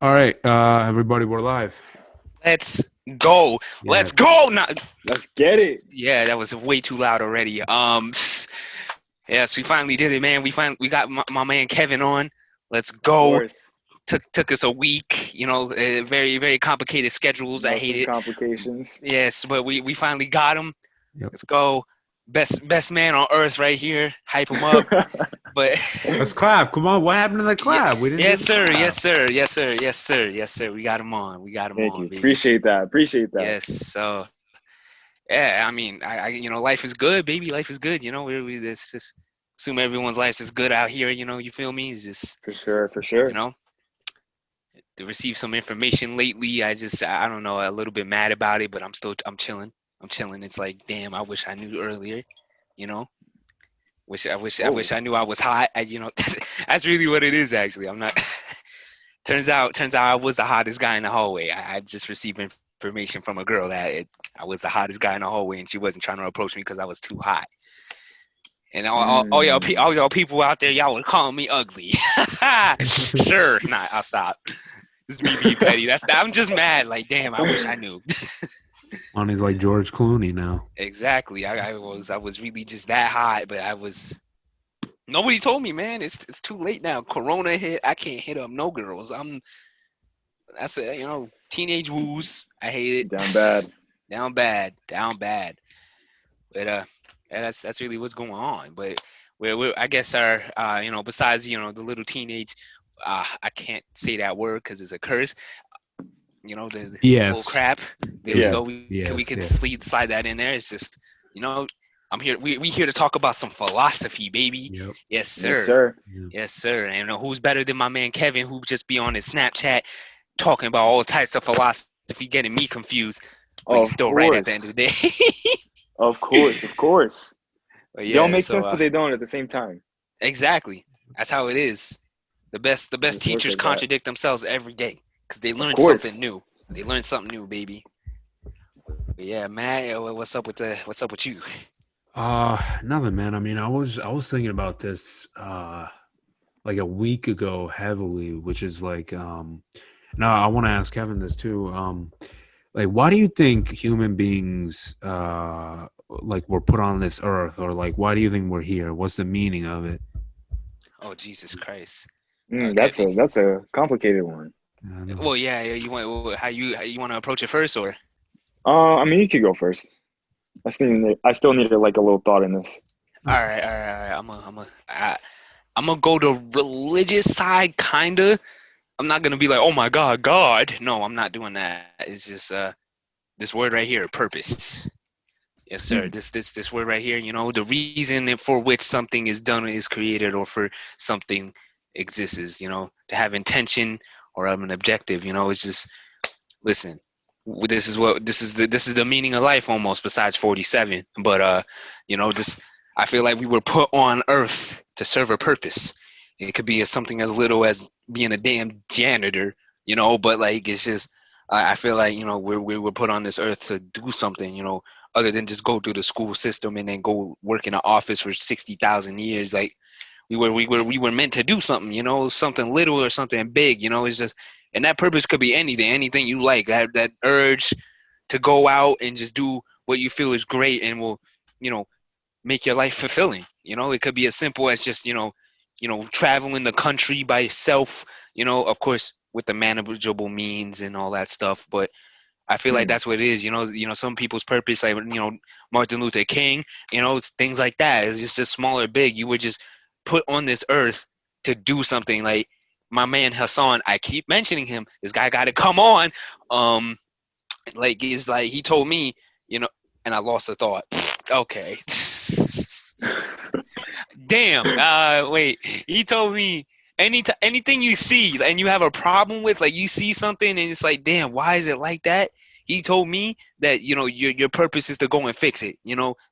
All right, everybody, we're live. Let's go. Let's Yes. go. Now, Let's get it. yeah, that was way too loud already. Yes, we finally did it, man. We got my man Kevin on. Let's Of go. course. Took us a week. Very very complicated schedules. I hate Nothing it. complications. Yes, but we finally got him. Yep. Let's go. Best man on earth right here. Hype him up. But Let's clap. Come on. What happened to the yeah, clap? We didn't do yes the sir, yes clap. sir, yes sir, yes sir, yes sir. We got him on. We got him Thank on, you. baby. Appreciate that. Appreciate that. Yes. So yeah, I mean, life is good, baby. Life is good. We just assume everyone's life is good out here. You feel me? It's just, For sure. For you sure. know, to receive some information lately. I don't know, a little bit mad about it, but I'm chilling. I'm chilling. It's like, damn, I wish I knew earlier. You know, I Oh, wish I knew I was hot. That's really what it is. Actually, I'm not. Turns out, I was the hottest guy in the hallway. I just received information from a girl that I was the hottest guy in the hallway, and she wasn't trying to approach me because I was too hot. And all mm, y'all people out there, y'all were calling me ugly. Sure, nah, I'll stop. This is me being petty. I'm just mad. Like, damn, I wish I knew. Money's like George Clooney now. Exactly. I was really just that hot, but I was. Nobody told me, man. It's too late now. Corona hit. I can't hit up no girls. That's it. Teenage woos. I hate down it. bad. Down bad. Down bad. But yeah, that's really what's going on. But I guess our besides the little teenage, I can't say that word because it's a curse. The bull Yes. crap. There we Yes. Yeah. go. We Yes. could Yes. slide that in there. It's just you know I'm here. We here to talk about some philosophy, baby. Yep. Yes, Yes, sir. sir. Yeah. Yes, sir. And who's better than my man Kevin, who just be on his Snapchat talking about all types of philosophy, getting me confused, but he's Of still right at the end of course. the day. Of course. Of course. But They all yeah, make so sense, but they don't at the same time. exactly. That's how it is. The best It just works teachers like that. contradict themselves every day because they Of learn something course. new. They learn something new, baby. But yeah, Matt, what's up with you? Nothing, man. I mean, I was thinking about this like a week ago heavily, which is like now I want to ask Kevin this too. Like why do you think human beings like were put on this earth, or like why do you think we're here? What's the meaning of it? Oh Jesus Christ. Okay. That's a complicated one. I know. Well, yeah, you want how you want to approach it first, or I mean, you could go first. I still need like a little thought in this. all right. I'm gonna go the religious side, kinda. I'm not gonna be like, oh my God. No, I'm not doing that. It's just this word right here, purpose. Yes, sir. Hmm. This word right here. The reason for which something is done is created, or for something exists is, to have intention or have an objective. It's just listen. This is the meaning of life almost. Besides 47, but this I feel like we were put on Earth to serve a purpose. It could be something as little as being a damn janitor, but like it's just I feel like we were put on this earth to do something, other than just go through the school system and then go work in an office for 60,000 years. Like we were meant to do something, something little or something big. It's just and that purpose could be anything you like. That urge to go out and just do what you feel is great and will you know make your life fulfilling. It could be as simple as just traveling the country by yourself. Of course with the manageable means and all that stuff, but I feel like Hmm. that's what it is. Some people's purpose, like Martin Luther King, it's things like that. It's just small or big. You were just put on this earth to do something. Like my man Hassan, I keep mentioning him. This guy got to come on. Um, like it's like he told me, you know, and I lost the thought. Okay, damn. Wait. He told me anything you see and you have a problem with, like you see something and it's like, damn, why is it like that? He told me that your purpose is to go and fix it.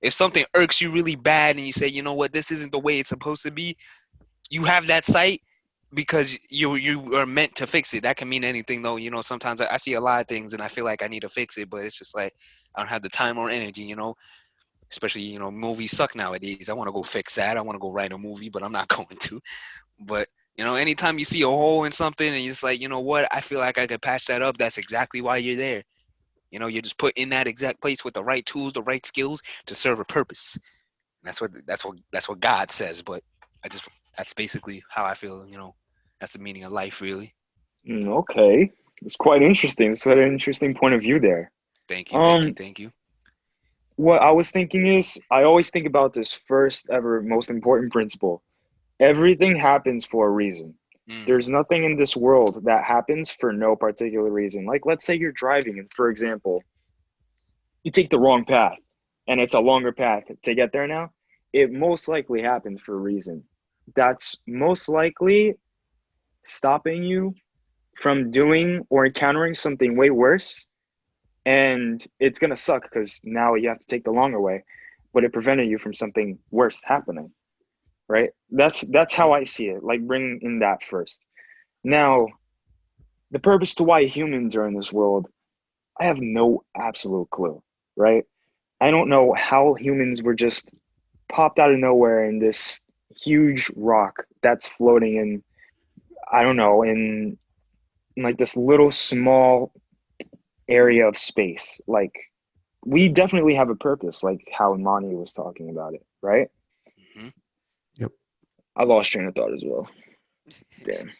If something irks you really bad and you say, you know what, this isn't the way it's supposed to be, you have that sight because you are meant to fix it. That can mean anything though. Sometimes I see a lot of things and I feel like I need to fix it, but it's just like I don't have the time or energy. Especially movies suck nowadays. I want to go fix that. I want to go write a movie, but I'm not going to. But Anytime you see a hole in something and it's like, you know what, I feel like I could patch that up. That's exactly why you're there. You're just put in that exact place with the right tools, the right skills to serve a purpose. That's what God says. But I just that's basically how I feel. That's the meaning of life, really. Okay, it's quite interesting. It's quite an interesting point of view there. Thank you, thank you, Um, thank you. what I was thinking is, I always think about this first ever most important principle. Everything happens for a reason. Mm-hmm. There's nothing in this world that happens for no particular reason. Like, let's say you're driving, and for example, you take the wrong path, and it's a longer path to get there now. It most likely happens for a reason. That's most likely stopping you from doing or encountering something way worse, and it's gonna suck because now you have to take the longer way, but it prevented you from something worse happening, right? That's how I see it. Like, bring in that first. Now, the purpose to why humans are in this world, I have no absolute clue, right? I don't know how humans were just popped out of nowhere in this huge rock that's floating in, I don't know, in like this little small area of space. Like, we definitely have a purpose, like how Imani was talking about it, right? Mm-hmm. Yep. I lost train of thought as well. Damn. Yeah,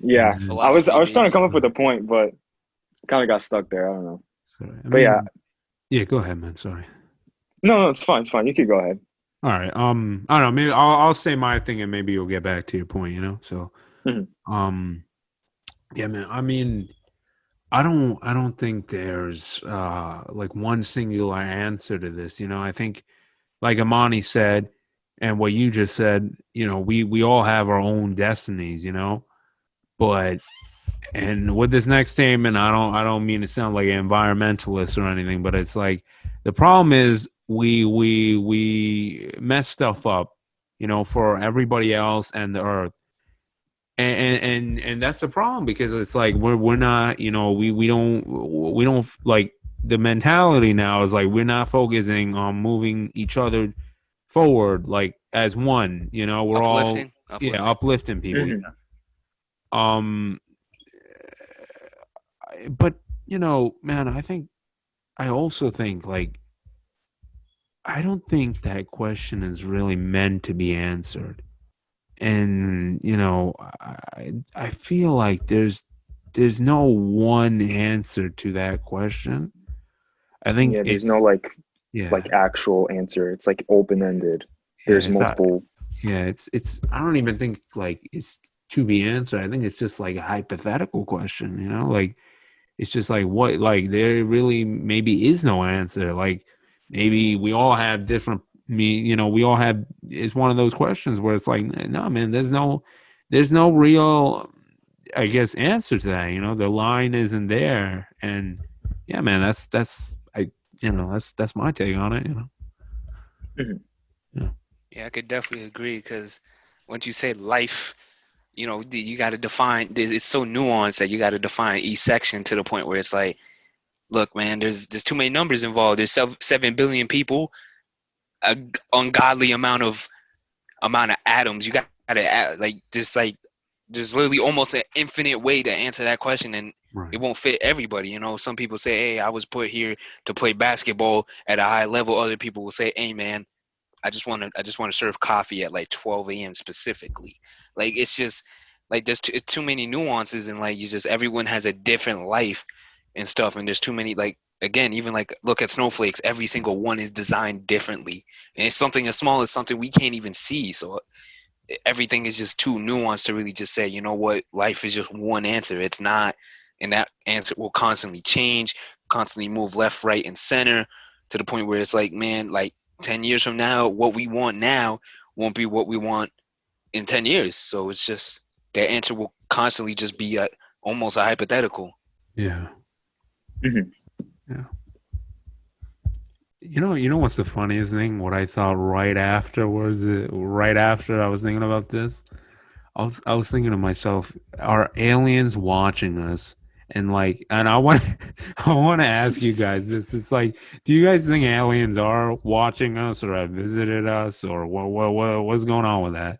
Yeah, man. I Philosophy, was trying to baby. come up with a point, but kind of got stuck there. I don't know. Sorry. I But yeah, mean, yeah. Go ahead, man. Sorry. no, it's fine. It's fine. You could go ahead. All right. I don't know. Maybe I'll say my thing, and maybe you'll get back to your point. So, Mhm. um, yeah, man. I mean, I don't think there's like one singular answer to this. I think, like Imani said, and what you just said, we all have our own destinies. But and with this next statement, I don't mean to sound like an environmentalist or anything, but it's like the problem is we mess stuff up, for everybody else and the earth. And that's the problem, because it's like we're not, we don't like, the mentality now is like we're not focusing on moving each other forward, like as one. We're all, Uplifting, yeah, uplifting. uplifting people. Mhm. um but man, I also think, like, I don't think that question is really meant to be answered. And I feel like there's no one answer to that question. I think Yeah, there's no it's, like yeah, actual answer. It's like open ended. yeah, There's it's multiple. yeah, it's I don't even think like it's to be answered. I think it's just like a hypothetical question, like it's just like, what, like, there really maybe is no answer. Like, maybe we all have different, we all have, it's one of those questions where it's like, no, man, there's no real, I guess, answer to that. The line isn't there. And yeah, man, that's my take on it. Mhm. Yeah. Yeah, I could definitely agree because once you say life, you got to define. It's so nuanced that you got to define each section to the point where it's like, look, man, there's too many numbers involved. There's 7 billion people, a ungodly amount of atoms. You got to add, like there's literally almost an infinite way to answer that question, and it Right. won't fit everybody. Some people say, hey, I was put here to play basketball at a high level. Other people will say, hey, man, I just want to serve coffee at like 12 a.m. specifically. Like, it's just like there's too many nuances, and like everyone has a different life and stuff, and there's too many, like, again, even like look at snowflakes. Every single one is designed differently, and it's something as small as something we can't even see. So everything is just too nuanced to really just say, you know what, life is just one answer. It's not, and that answer will constantly change, constantly move left, right, and center to the point where it's like, man, like 10 years from now, what we want now won't be what we want in 10 years. So it's just that answer will constantly just be almost a hypothetical. Yeah. Mhm. Yeah. What's the funniest thing? What I thought right after I was thinking about this, I was thinking to myself, are aliens watching us? And like, and I want I want to ask you guys this. It's like, do you guys think aliens are watching us or have visited us, or what's going on with that?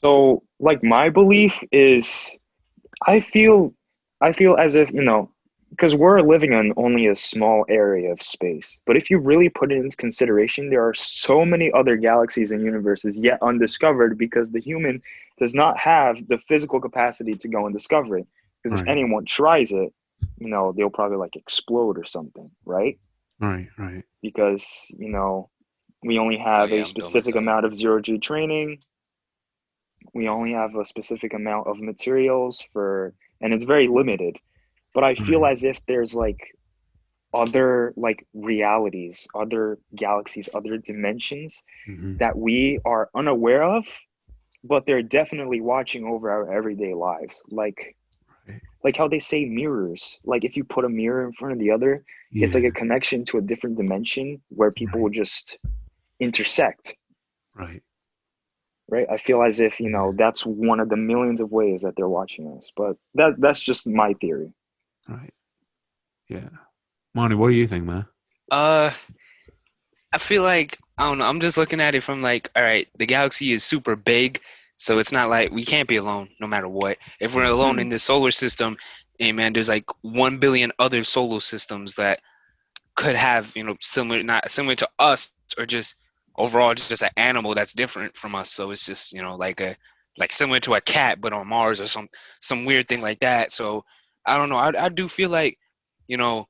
So, like, my belief is, I feel, I feel as if, because we're living in only a small area of space. But if you really put it into consideration, there are so many other galaxies and universes yet undiscovered because the human does not have the physical capacity to go and discover it. Because if Right. anyone tries it, they'll probably like explode or something, right? Right. Right. Because, we only Oh have a yeah, I'm dumb as specific hell. amount of zero G training. We only have a specific amount of materials and it's very limited. But I feel Right. as if there's like other like realities, other galaxies, other dimensions Hmm. that we are unaware of, but they're definitely watching over our everyday lives. Right. Like how they say mirrors. Like if you put a mirror in front of the other, it's like a Yeah. connection to a different dimension where people will Right. just intersect. Right. Right? I feel as if, Yeah. that's one of the millions of ways that they're watching us. But that's just my theory. Right. Yeah. Monty, what do you think, man? Uh, I feel like I don't know. I'm just looking at it from like, all right, the galaxy is super big, so it's not like we can't be alone no matter what. If we're Right. alone Hmm. in this solar system, and man, there's like 1 billion other solar systems that could have similar, not similar to us, or just overall just an animal that's different from us. So it's just like similar to a cat but on Mars or some weird thing like that. So I don't know. I do feel like you know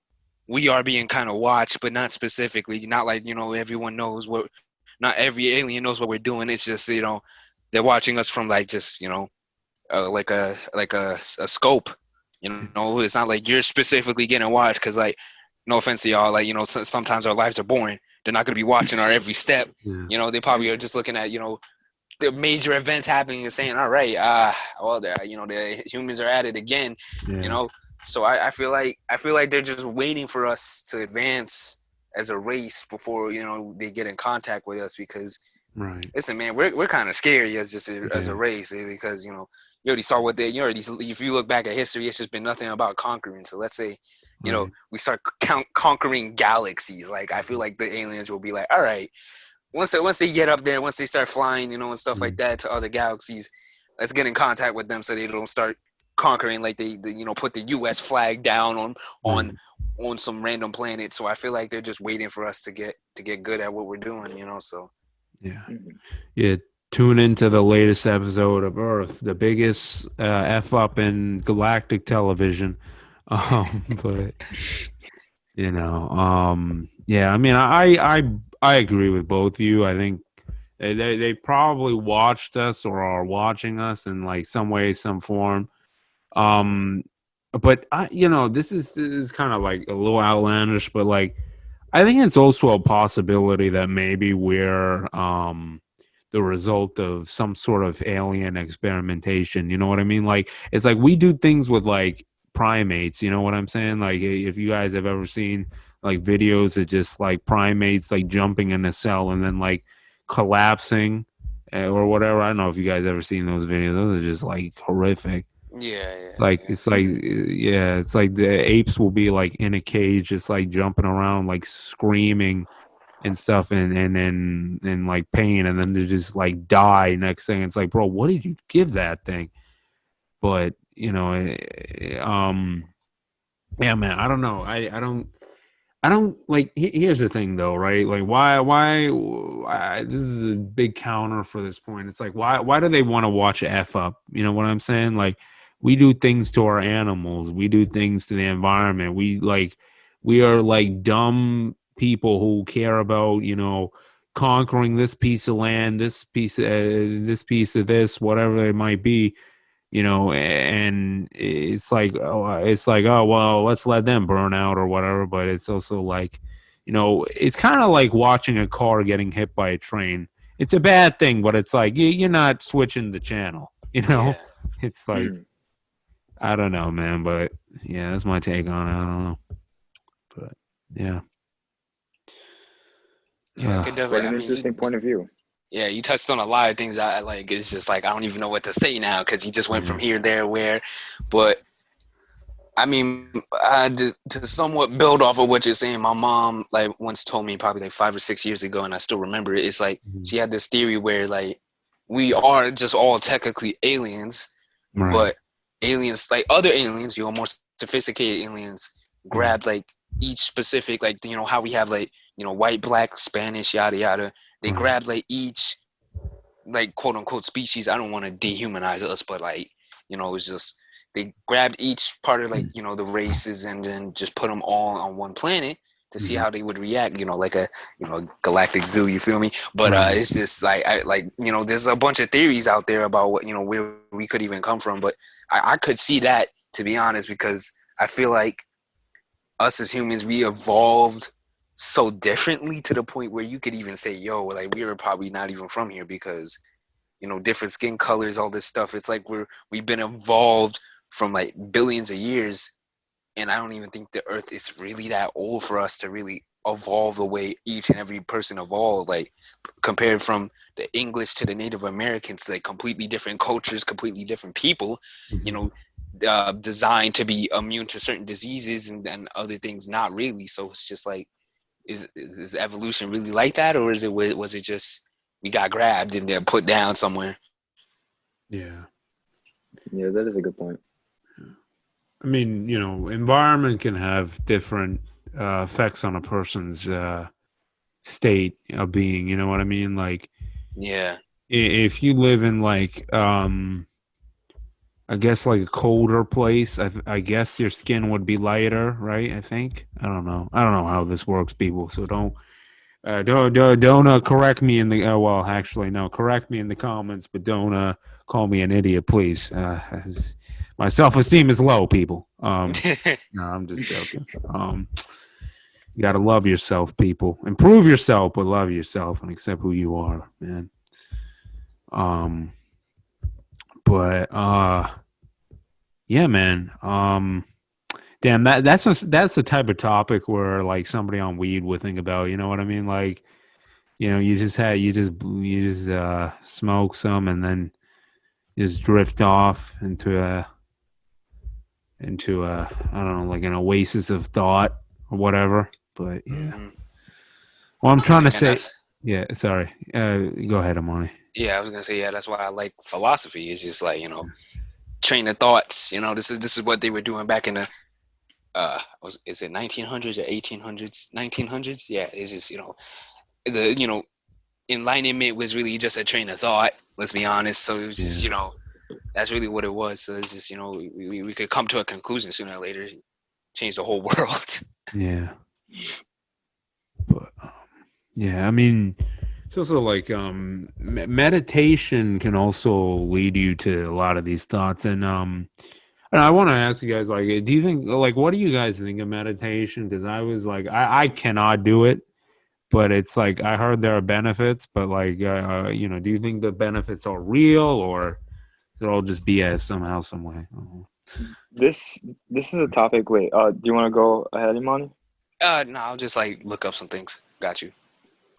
we are being kind of watched, but not specifically. Not like everyone knows what. Not every alien knows what we're doing. It's just they're watching us from like just like a scope. It's not like you're specifically getting watched because like no offense to y'all, like sometimes our lives are boring. They're not going to be watching our every step. Yeah. They probably are just looking at the major events happening and saying, all right, well, the humans are at it again. you Yeah. know so I feel like they're just waiting for us to advance as a race before they get in contact with us. Because Right. listen, man, we're kind of scary as a Yeah. race, because you already saw what they you already if you look back at history, it's just been nothing about conquering. So let's say Right. we start conquering galaxies. Like I feel like the aliens will be like, all right, once they get up there, once they start flying, and stuff like Mm. that to other galaxies, let's get in contact with them so they don't start conquering like they put the U.S. flag down on Right. on some random planet. So I feel like they're just waiting for us to get good at what we're doing. So. Yeah. Hmm. Yeah. Tune into the latest episode of Earth, the biggest f up in galactic television. But yeah. I mean, I agree with both of you. I think they probably watched us or are watching us in like some way, some form. Um, but this is kind of like a little outlandish, but like I think it's also a possibility that maybe we're the result of some sort of alien experimentation. You know what I mean? Like it's like we do things with like primates. You know what I'm saying? Like if you guys have ever seen like videos of just like primates like jumping in a cell and then like collapsing or whatever. I don't know if you guys ever seen those videos. Those are just like horrific. Yeah, It's yeah, like yeah. it's like yeah, it's like the apes will be like in a cage, just like jumping around, like screaming and stuff, and like pain, and then they just like die next thing. It's like, bro, what did you give that thing? But yeah, man, I don't know. I don't like. Here's the thing, though, right? Like, why? This is a big counter for this point. It's like, why do they want to watch F up? You know what I'm saying? Like, we do things to our animals. We do things to the environment. We are like dumb people who care about, conquering this piece of land, this piece of this, whatever it might be, and it's like, oh well, let's let them burn out or whatever. But it's also like, it's kind of like watching a car getting hit by a train. It's a bad thing, but it's like you're not switching the channel. Yeah. It's like, Hmm. I don't know, man, but yeah, that's my take on it. I don't know, but yeah. Yeah, I could Quite definitely. I an mean, interesting point of view. yeah, you touched on a lot of things that I like. It's just like I don't even know what to say now because you just went Yeah. from here, there, where. But I mean, to somewhat build off of what you're saying, my mom like once told me probably like 5 or 6 years ago, and I still remember it. It's like Mhm. she had this theory where like we are just all technically aliens, Right. but aliens, like other aliens, more sophisticated aliens, Mm. grabbed like each specific, like, how we have like, white, black, Spanish, yada yada. They Right. grabbed like each, like, quote unquote species. I don't want to dehumanize us, but like, it's just they grabbed each part of, like, the races, and then just put them all on one planet to see Mhm. how they would react, like a, galactic zoo, you feel me? But Right. it's just like, there's a bunch of theories out there about what, where we could even come from, but I could see that, to be honest, because I feel like us as humans, we evolved so differently to the point where you could even say, yo, like, we were probably not even from here, because different skin colors, all this stuff. It's like we've been evolved from like billions of years, and I don't even think the Earth is really that old for us to really evolve the way each and every person evolved. Like, compared from the English to the Native Americans, like completely different cultures, completely different people. You Mhm. know, designed to be immune to certain diseases, and other things not really. So it's just like, is evolution really like that, or was it just we got grabbed and then put down somewhere? Yeah. Yeah, that is a good point. I mean, environment can have different effects on a person's state of being. You know what I mean? Like, Yeah. if you live in like, I guess like a colder place, I guess your skin would be lighter, right? I think. I don't know. I don't know how this works, people. So don't correct me in the. Well, actually, no, correct me in the comments, but don't call me an idiot, please. My self esteem is low, people. No, I'm just joking. You gotta love yourself, people. Improve yourself, but love yourself and accept who you are, man. Um, but yeah, man. Damn, that's the type of topic where like somebody on weed would think about. You know what I mean? Like, you just smoke some and then just drift off into a I don't know, like an oasis of thought or whatever. But yeah. Hmm. Well, I'm trying Yeah, to man. say, That's yeah, sorry. Go ahead, Amani. Yeah. I was gonna say, yeah. That's why I like philosophy. It's just like, train of thoughts. This is what they were doing back in the is it 1900s or 1800s? 1900s. Yeah. It's just, the enlightenment was really just a train of thought. Let's be honest. So it was just, Yeah, that's really what it was. So it's just, we could come to a conclusion sooner or later, change the whole world. yeah, but yeah. I mean, it's also like meditation can also lead you to a lot of these thoughts, and I want to ask you guys, like, do you think, like, what do you guys think of meditation? Because I was like, I cannot do it, but it's like I heard there are benefits, but like, do you think the benefits are real or is it all just BS somehow, some way? This this is a topic. Wait, do you want to go ahead, Imani? No, I'll just like look up some things. Got you.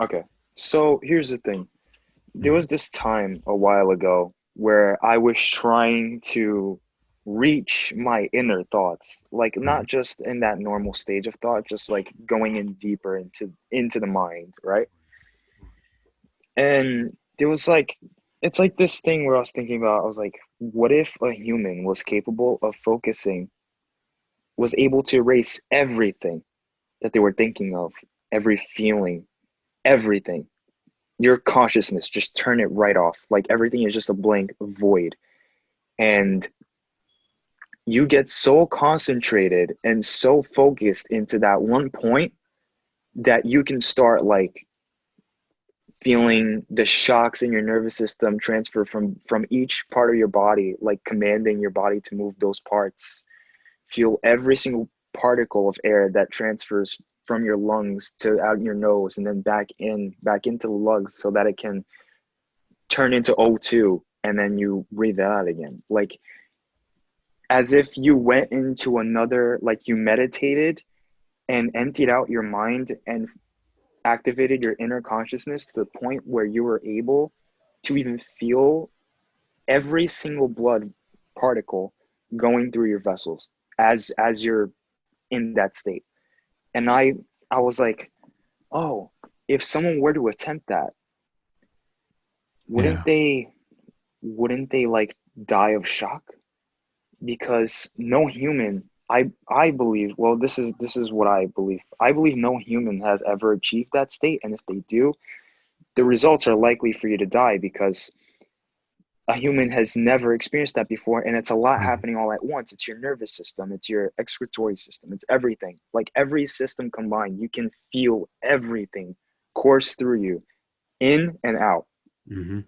Okay. So here's the thing. There Mhm. was this time a while ago where I was trying to reach my inner thoughts, like not Right. just in that normal stage of thought, just like going in deeper into the mind, right? And there was like it's like this thing where I was thinking about, I was like, what if a human was capable of focusing, was able to erase everything that they were thinking of, every feeling, everything, your consciousness, just turn it right off. Like everything is just a blank void. And you get so concentrated and so focused into that one point that you can start like feeling the shocks in your nervous system transfer from each part of your body, like commanding your body to move those parts. Feel every single particle of air that transfers from your lungs to out your nose and then back into the lungs so that it can turn into O2 and then you breathe that out again. Like as if you went into another, like you meditated and emptied out your mind and activated your inner consciousness to the point where you were able to even feel every single blood particle going through your vessels as you're in that state. And I was like, oh, if someone were to attempt that, wouldn't Yeah. they? wouldn't they like die of shock? Because no human, I believe, well, this is what I believe. I believe no human has ever achieved that state, and if they do, the results are likely for you to die because a human has never experienced that before, and it's a lot Mhm. happening all at once. It's your nervous system, it's your excretory system, it's everything. Like every system combined, you can feel everything course through you, in and out. Mhm.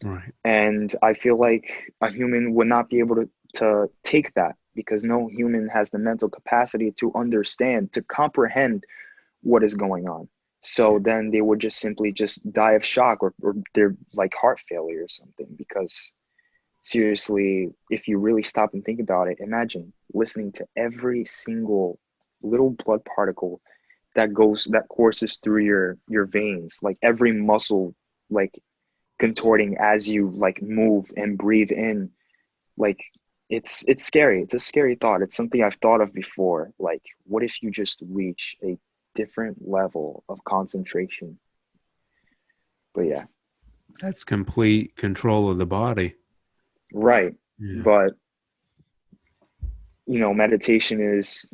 Right. And I feel like a human would not be able to take that because no human has the mental capacity to understand, to comprehend what is going on. So then they would just simply just die of shock, or they're like heart failure or something. Because seriously, if you really stop and think about it, imagine listening to every single little blood particle that courses through your veins, like every muscle, like contorting as you like move and breathe in. Like it's scary. It's a scary thought. It's something I've thought of before. Like, what if you just reach a different level of concentration? But yeah, That's complete control of the body. right. Yeah. But meditation is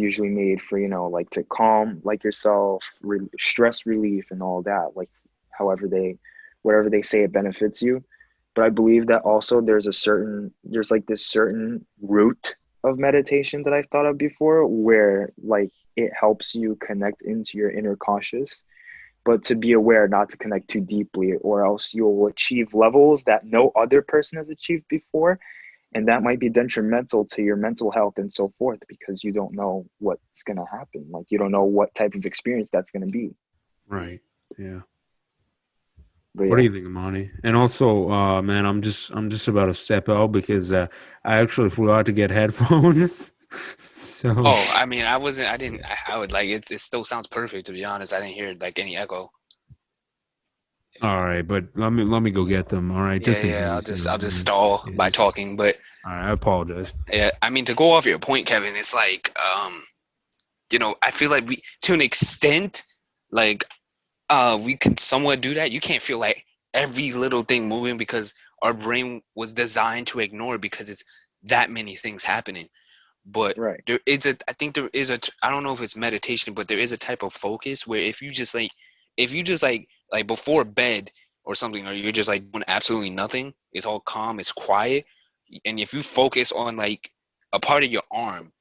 usually made for, like to calm like yourself, stress relief and all that, like however they whatever they say it benefits you. But I believe that also there's like this certain route of meditation that I've thought of before, where like it helps you connect into your inner conscious, but to be aware not to connect too deeply, or else you'll achieve levels that no other person has achieved before, and that might be detrimental to your mental health and so forth, because you don't know what's going to happen. Like you don't know what type of experience that's going to be. Right. Yeah. But What do yeah. you think, Imani? And also, man, I'm just about to step out because I actually forgot to get headphones. So, Oh, I mean, I wasn't. I didn't. I would like it. It still sounds perfect, to be honest. I didn't hear like any echo. all right, but let me go get them. All right, Yeah, just in yeah. case, I'll just man. stall Yeah, by talking. But all right, I apologize. yeah, I mean, to go off your point, Kevin, it's like, I feel like we, to an extent, like, we can somewhat do that. You can't feel like every little thing moving because our brain was designed to ignore because it's that many things happening. But Right. I think there is I don't know if it's meditation, but there is a type of focus where if you just like before bed or something, or you're just like doing absolutely nothing, it's all calm, it's quiet, and if you focus on like a part of your arm,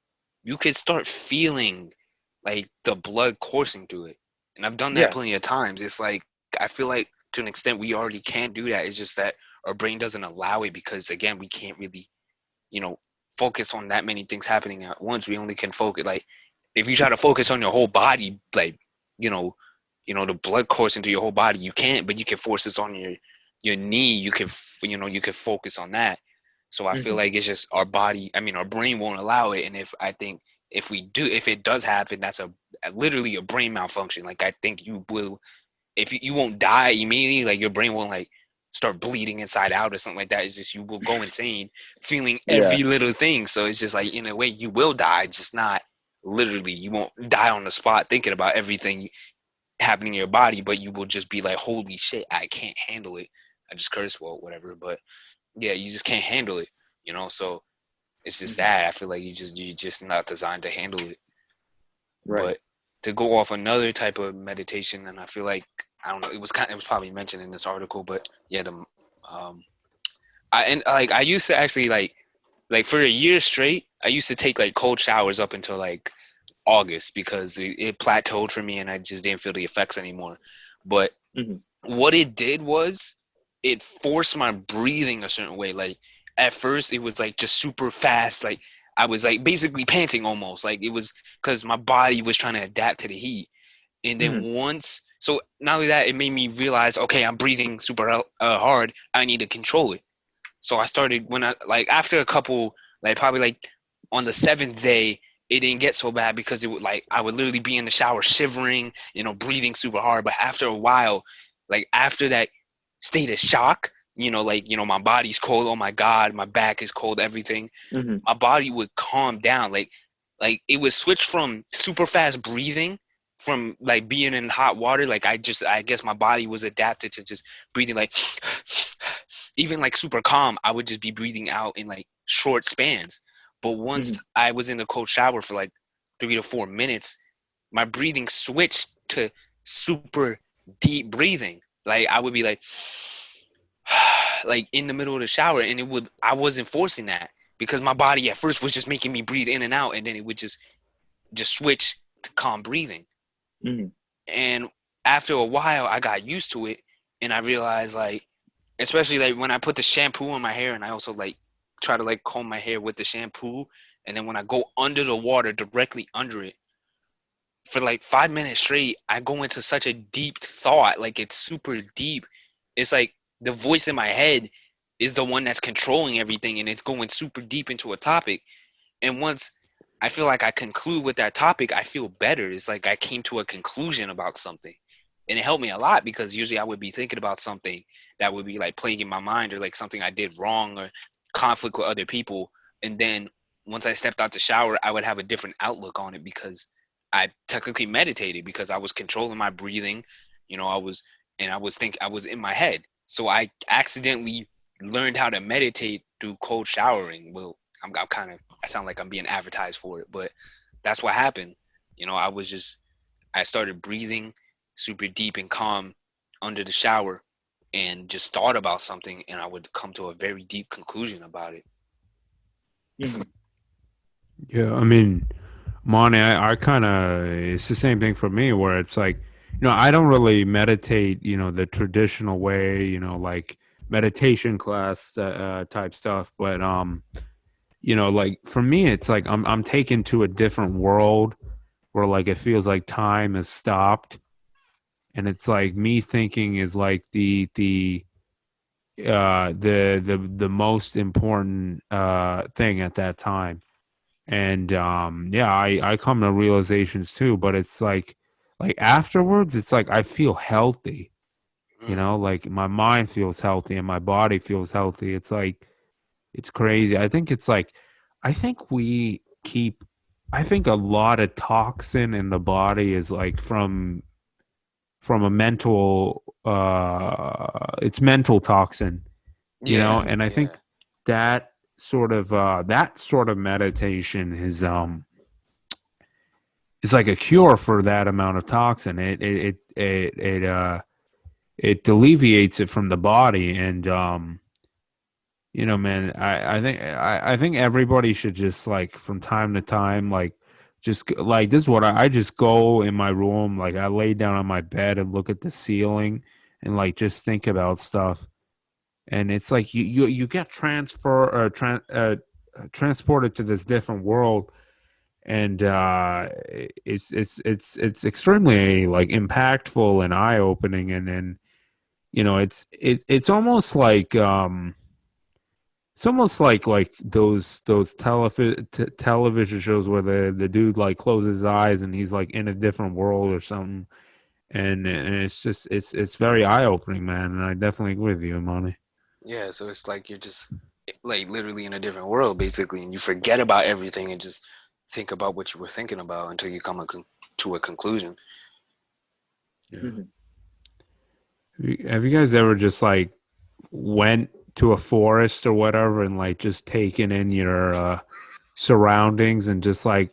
you could start feeling like the blood coursing through it. And I've done that Yeah. plenty of times. It's like I feel like to an extent we already can do that. It's just that our brain doesn't allow it because again we can't really, you know, focus on that many things happening at once. We only can focus like if you try to focus on your whole body, like, you know, the blood coursing through your whole body, you can't, but you can force this on your knee. You can, you can focus on that. So I feel Hmm. like it's just our body. I mean, our brain won't allow it. And if I think if it does happen, that's literally a brain malfunction. Like I think you will, if you won't die immediately, like your brain won't like start bleeding inside out or something like that. It's just you will go insane, feeling Yeah. every little thing. So it's just like in a way you will die, just not literally. You won't die on the spot thinking about everything happening in your body, but you will just be like, holy shit, I can't handle it. I just curse, well, whatever. But yeah, you just can't handle it, So it's just Hmm. that I feel like you're just not designed to handle it. Right. But to go off another type of meditation, and I feel like I don't know, it was probably mentioned in this article, but yeah, um I used to actually like for a year straight, I used to take like cold showers up until like August because it plateaued for me and I just didn't feel the effects anymore. But Hmm. what it did was it forced my breathing a certain way. Like at first it was like just super fast, like I was like basically panting almost, like it was because my body was trying to adapt to the heat. And Hmm. then so not only that, it made me realize, okay, I'm breathing super hard, I need to control it. So I started when I like after a couple, like probably like on the seventh day, it didn't get so bad because it would like I would literally be in the shower shivering, breathing super hard. But after a while, like after that state of shock, like my body's cold. Oh my god, my back is cold. Everything, Hmm. my body would calm down. Like it would switch from super fast breathing from like being in hot water. Like I guess my body was adapted to just breathing like even like super calm, I would just be breathing out in like short spans. But once Mhm. I was in the cold shower for like 3 to 4 minutes, my breathing switched to super deep breathing. Like I would be like in the middle of the shower, and I wasn't forcing that because my body at first was just making me breathe in and out, and then it would just switch to calm breathing. Mhm. And after a while, I got used to it, and I realized like, especially like when I put the shampoo on my hair, and I also like try to like comb my hair with the shampoo, and then when I go under the water, directly under it, for like 5 minutes straight, I go into such a deep thought. Like it's super deep. It's like the voice in my head is the one that's controlling everything, and it's going super deep into a topic. And once I feel like I conclude with that topic, I feel better. It's like I came to a conclusion about something. And it helped me a lot because usually I would be thinking about something that would be like plaguing my mind, or like something I did wrong, or conflict with other people. And then once I stepped out the shower, I would have a different outlook on it because I technically meditated, because I was controlling my breathing. I was in my head. So I accidentally learned how to meditate through cold showering. Well, I'm kind of, I sound like I'm being advertised for it, but that's what happened. I started breathing super deep and calm under the shower, and just thought about something, and I would come to a very deep conclusion about it. Mhm. Yeah, I mean, Monty, I kind of, it's the same thing for me where it's like, I don't really meditate, the traditional way, like meditation class type stuff, but like for me, it's like I'm taken to a different world where like it feels like time has stopped, and it's like me thinking is like the most important thing at that time. And yeah, I come to realizations too, but it's like afterwards it's like I feel healthy, Mm, like my mind feels healthy and my body feels healthy. It's like it's crazy. I think it's like I think we keep I think a lot of toxin in the body is like from a mental it's mental toxin, yeah, Mhm. and I yeah, think that sort of meditation is like a cure for that amount of toxin. It alleviates it from the body, and man, I think everybody should just like from time to time, like like this is what I just go in my room, like I lay down on my bed and look at the ceiling and like just think about stuff, and it's like you get transported to this different world, and it's extremely like impactful and eye opening, and it's almost like those television shows where the dude like closes his eyes and he's like in a different world or something, and it's just it's very eye opening, man, and I definitely agree with you, Imani. yeah. So it's like you're just like literally in a different world, basically, and you forget about everything and just think about what you were thinking about until you to a conclusion. Yeah. Mhm. Have you guys ever just like went to a forest or whatever and like just taken in your surroundings and just like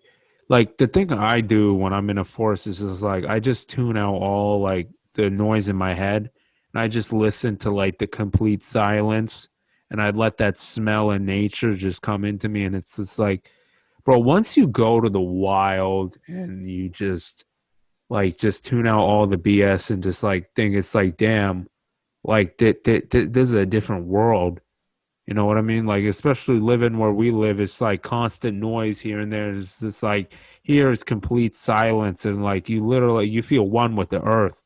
the thing I do when I'm in a forest is just like I just tune out all like the noise in my head and I just listen to like the complete silence, and I let that smell and nature just come into me, and it's just like, bro, once you go to the wild and you just tune out all the BS and just like think it's like damn, like this is a different world. You know what I mean? Like, especially living where we live, it's like constant noise here and there. It's just like here is complete silence, and like you feel one with the earth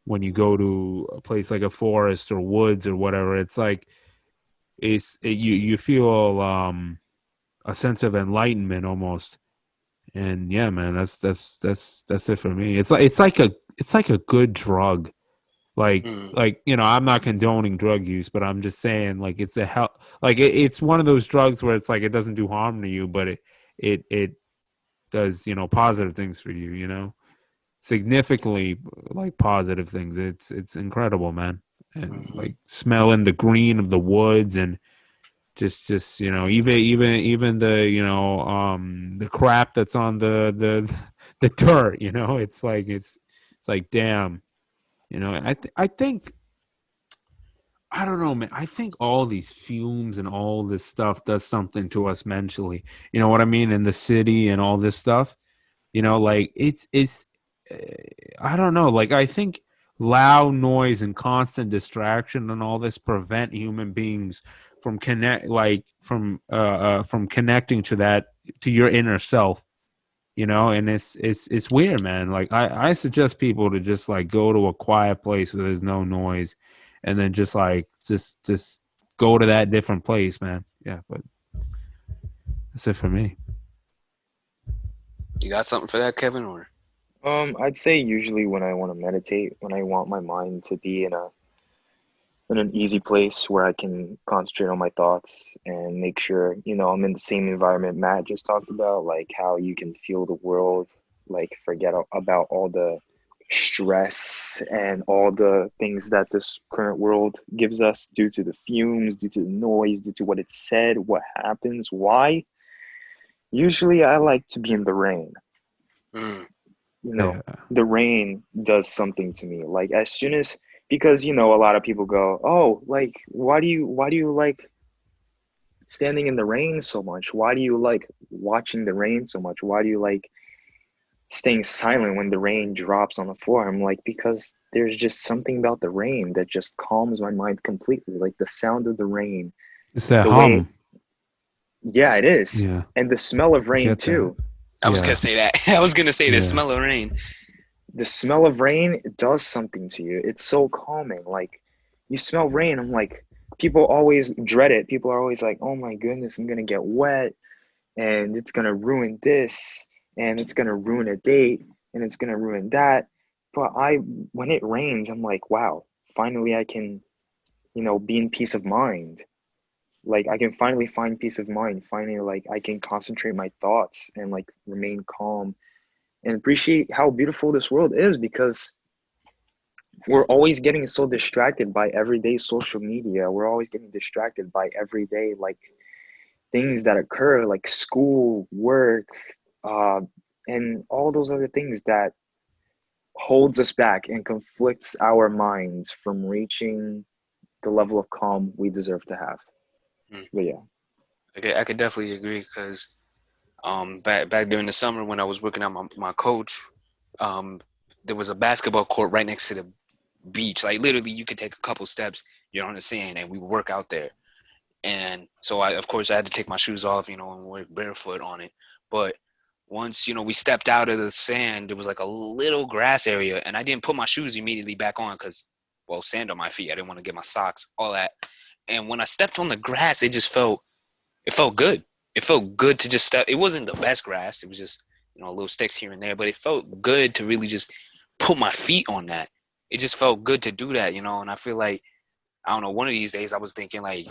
when you go to a place like a forest or woods or whatever. It's like you feel a sense of enlightenment almost. And yeah, man, that's it for me. It's like a good drug. Mm, I'm not condoning drug use, but I'm just saying like it's a hell like it's one of those drugs where it's like it doesn't do harm to you, but it does, positive things for you, significantly like positive things. It's incredible, man. and Hmm. like smelling the green of the woods, and just even the crap that's on the dirt. It's like damn. I think I don't know, man. I think all these fumes and all this stuff does something to us mentally. You know what I mean? In the city and all this stuff. Like it's uh, I don't know. Like I think loud noise and constant distraction and all this prevent human beings from connecting to your inner self. And it's weird, man. Like I suggest people to just like go to a quiet place where there's no noise, and then just go to that different place, man. Yeah, but that's it for me. You got something for that, Kevin? Or I'd say usually when I want to meditate, when I want my mind to be in an easy place where I can concentrate on my thoughts and make sure, I'm in the same environment Matt just talked about, like how you can feel the world, like forget about all the stress and all the things that this current world gives us due to the fumes, due to the noise, due to what it said, what happens, why. Usually I like to be in the rain. mm, you know Yeah, the rain does something to me, like as soon as, because a lot of people go, oh, like why do you like standing in the rain so much, why do you like watching the rain so much, why do you like staying silent when the rain drops on the floor? I'm like, because there's just something about the rain that just calms my mind completely, like the sound of the rain, it's that the way hum. yeah, it is, Yeah, and the smell of I rain get that. too. I was gonna Yeah, say that. I was gonna say the yeah. smell of rain. The smell of rain, it does something to you. It's so calming. Like, you smell rain, I'm like, people always dread it. People are always like, oh my goodness, I'm gonna get wet and it's gonna ruin this and it's gonna ruin a date and it's gonna ruin that. But when it rains, I'm like, wow, finally I can, be in peace of mind. Like, I can finally find peace of mind. Finally, like, I can concentrate my thoughts and like remain calm and appreciate how beautiful this world is, because we're always getting so distracted by everyday social media. We're always getting distracted by everyday like things that occur, like school, work, uh, and all those other things that holds us back and conflicts our minds from reaching the level of calm we deserve to have. Mm. But yeah. I could definitely agree because back during the summer when I was working out my coach, there was a basketball court right next to the beach. Like literally, you could take a couple steps, you're on the sand, and we would work out there. And so of course, I had to take my shoes off, and work barefoot on it. But once, we stepped out of the sand, there was like a little grass area, and I didn't put my shoes immediately back on because, well, sand on my feet. I didn't want to get my socks, all that. And when I stepped on the grass, it felt good. It felt good to just step. It wasn't the best grass. It was just, little sticks here and there, but it felt good to really just put my feet on that. It just felt good to do that, and I feel like, I don't know, one of these days I was thinking like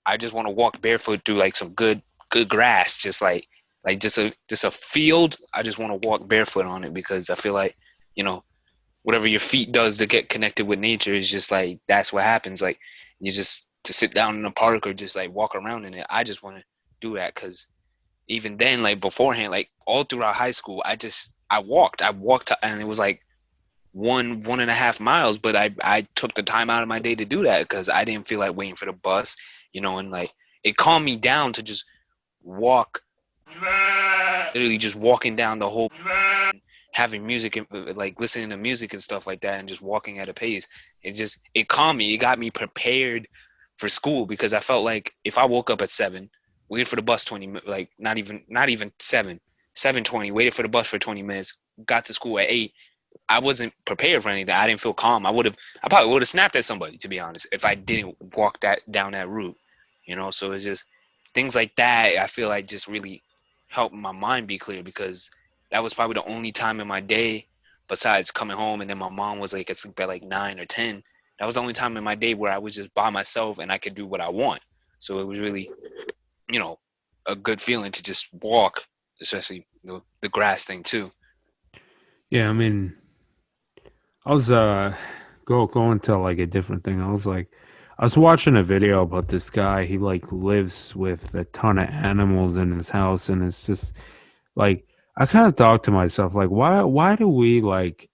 I just want to walk barefoot through like some good grass, just like just a field. I just want to walk barefoot on it because I feel like, you know, whatever your feet does to get connected with nature is just like that's what happens. Like you just to sit down in a park or just like walk around in it. I just want to do that because even then, like beforehand, like all throughout high school, I walked, and it was like 1.5 miles, but I took the time out of my day to do that because I didn't feel like waiting for the bus, and like it calmed me down to just walk, literally just walking down the whole, having music and like listening to music and stuff like that, and just walking at a pace. It calmed me. It got me prepared for school because I felt like if I woke up at 7, waited for the bus like not even 7:20, waited for the bus for 20 minutes, got to school at 8. I wasn't prepared for anything. I didn't feel calm. I probably would have snapped at somebody, to be honest, if I didn't walk that down that route. So it's just things like that. I feel like just really helped my mind be clear because that was probably the only time in my day, besides coming home and then my mom was like at sleep at like 9 or 10. That was the only time in my day where I was just by myself and I could do what I want. So it was really, you know, a good feeling to just walk, especially the grass thing too. Yeah, I mean, I was go into like a different thing. I was watching a video about this guy. He like lives with a ton of animals in his house, and it's just like I kind of thought to myself, like, why do we like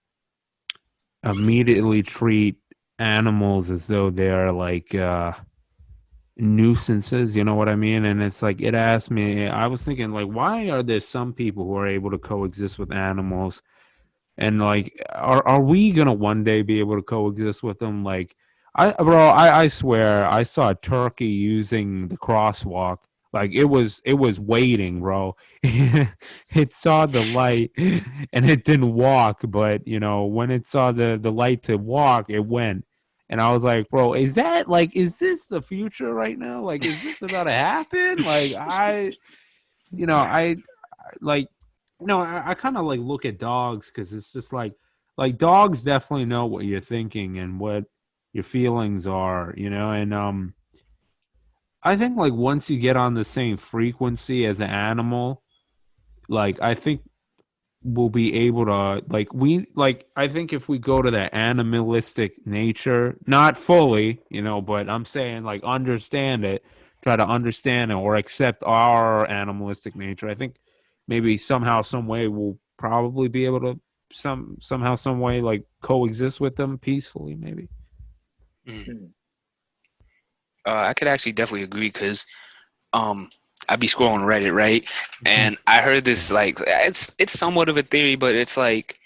immediately treat animals as though they're like nuisances, you know what I mean? And it's like it asked me, I was thinking like why are there some people who are able to coexist with animals and like are we gonna one day be able to coexist with them? Like I swear I saw a turkey using the crosswalk. Like it was waiting, bro. It saw the light and it didn't walk, but you know, when it saw the light to walk, it went. And I was like, bro, is that like is this the future right now? Like is this about to happen? Like you know, like no, I kind of like look at dogs because it's just like dogs definitely know what you're thinking and what your feelings are, you know, and I think like once you get on the same frequency as an animal, like I think we'll be able to like I think if we go to that animalistic nature, not fully, you know, but I'm saying like understand it, try to understand it or accept our animalistic nature. I think maybe somehow, some way we'll probably be able to somehow, some way like coexist with them peacefully, maybe. Mm. Mhm. I could actually definitely agree because um I'd be scrolling Reddit, right? And I heard this Yeah. like it's somewhat of a theory, but it's like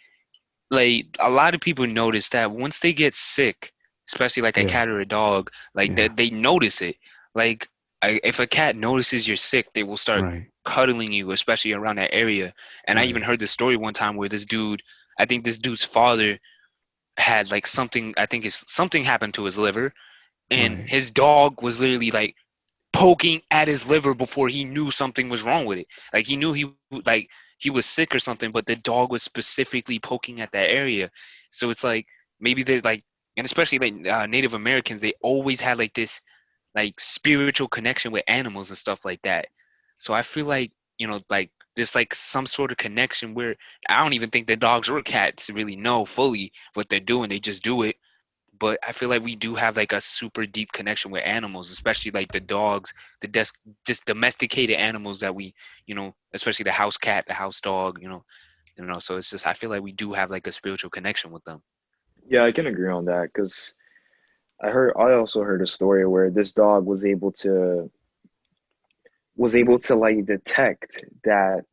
a lot of people notice that once they get sick, especially like a Yeah. cat or a dog, like Yeah. that they notice it. Like if a cat notices you're sick, they will start Right. cuddling you, especially around that area. And I even Right. heard this story one time where this dude, I think this dude's father had like something, I think it's something happened to his liver, and Right. his dog was literally like poking at his liver before he knew something was wrong with it. Like he knew like he was sick or something, but the dog was specifically poking at that area. So it's like maybe there's like, and especially like Native Americans, they always had like this like spiritual connection with animals and stuff like that. So I feel like like there's like some sort of connection where I don't even think the dogs or cats really know fully what they're doing. They just do it, but I feel like we do have like a super deep connection with animals, especially like the dogs, the just domesticated animals that we, especially the house cat, the house dog, So it's just I feel like we do have like a spiritual connection with them. Yeah, I can agree on that because I also heard a story where this dog was able to like detect that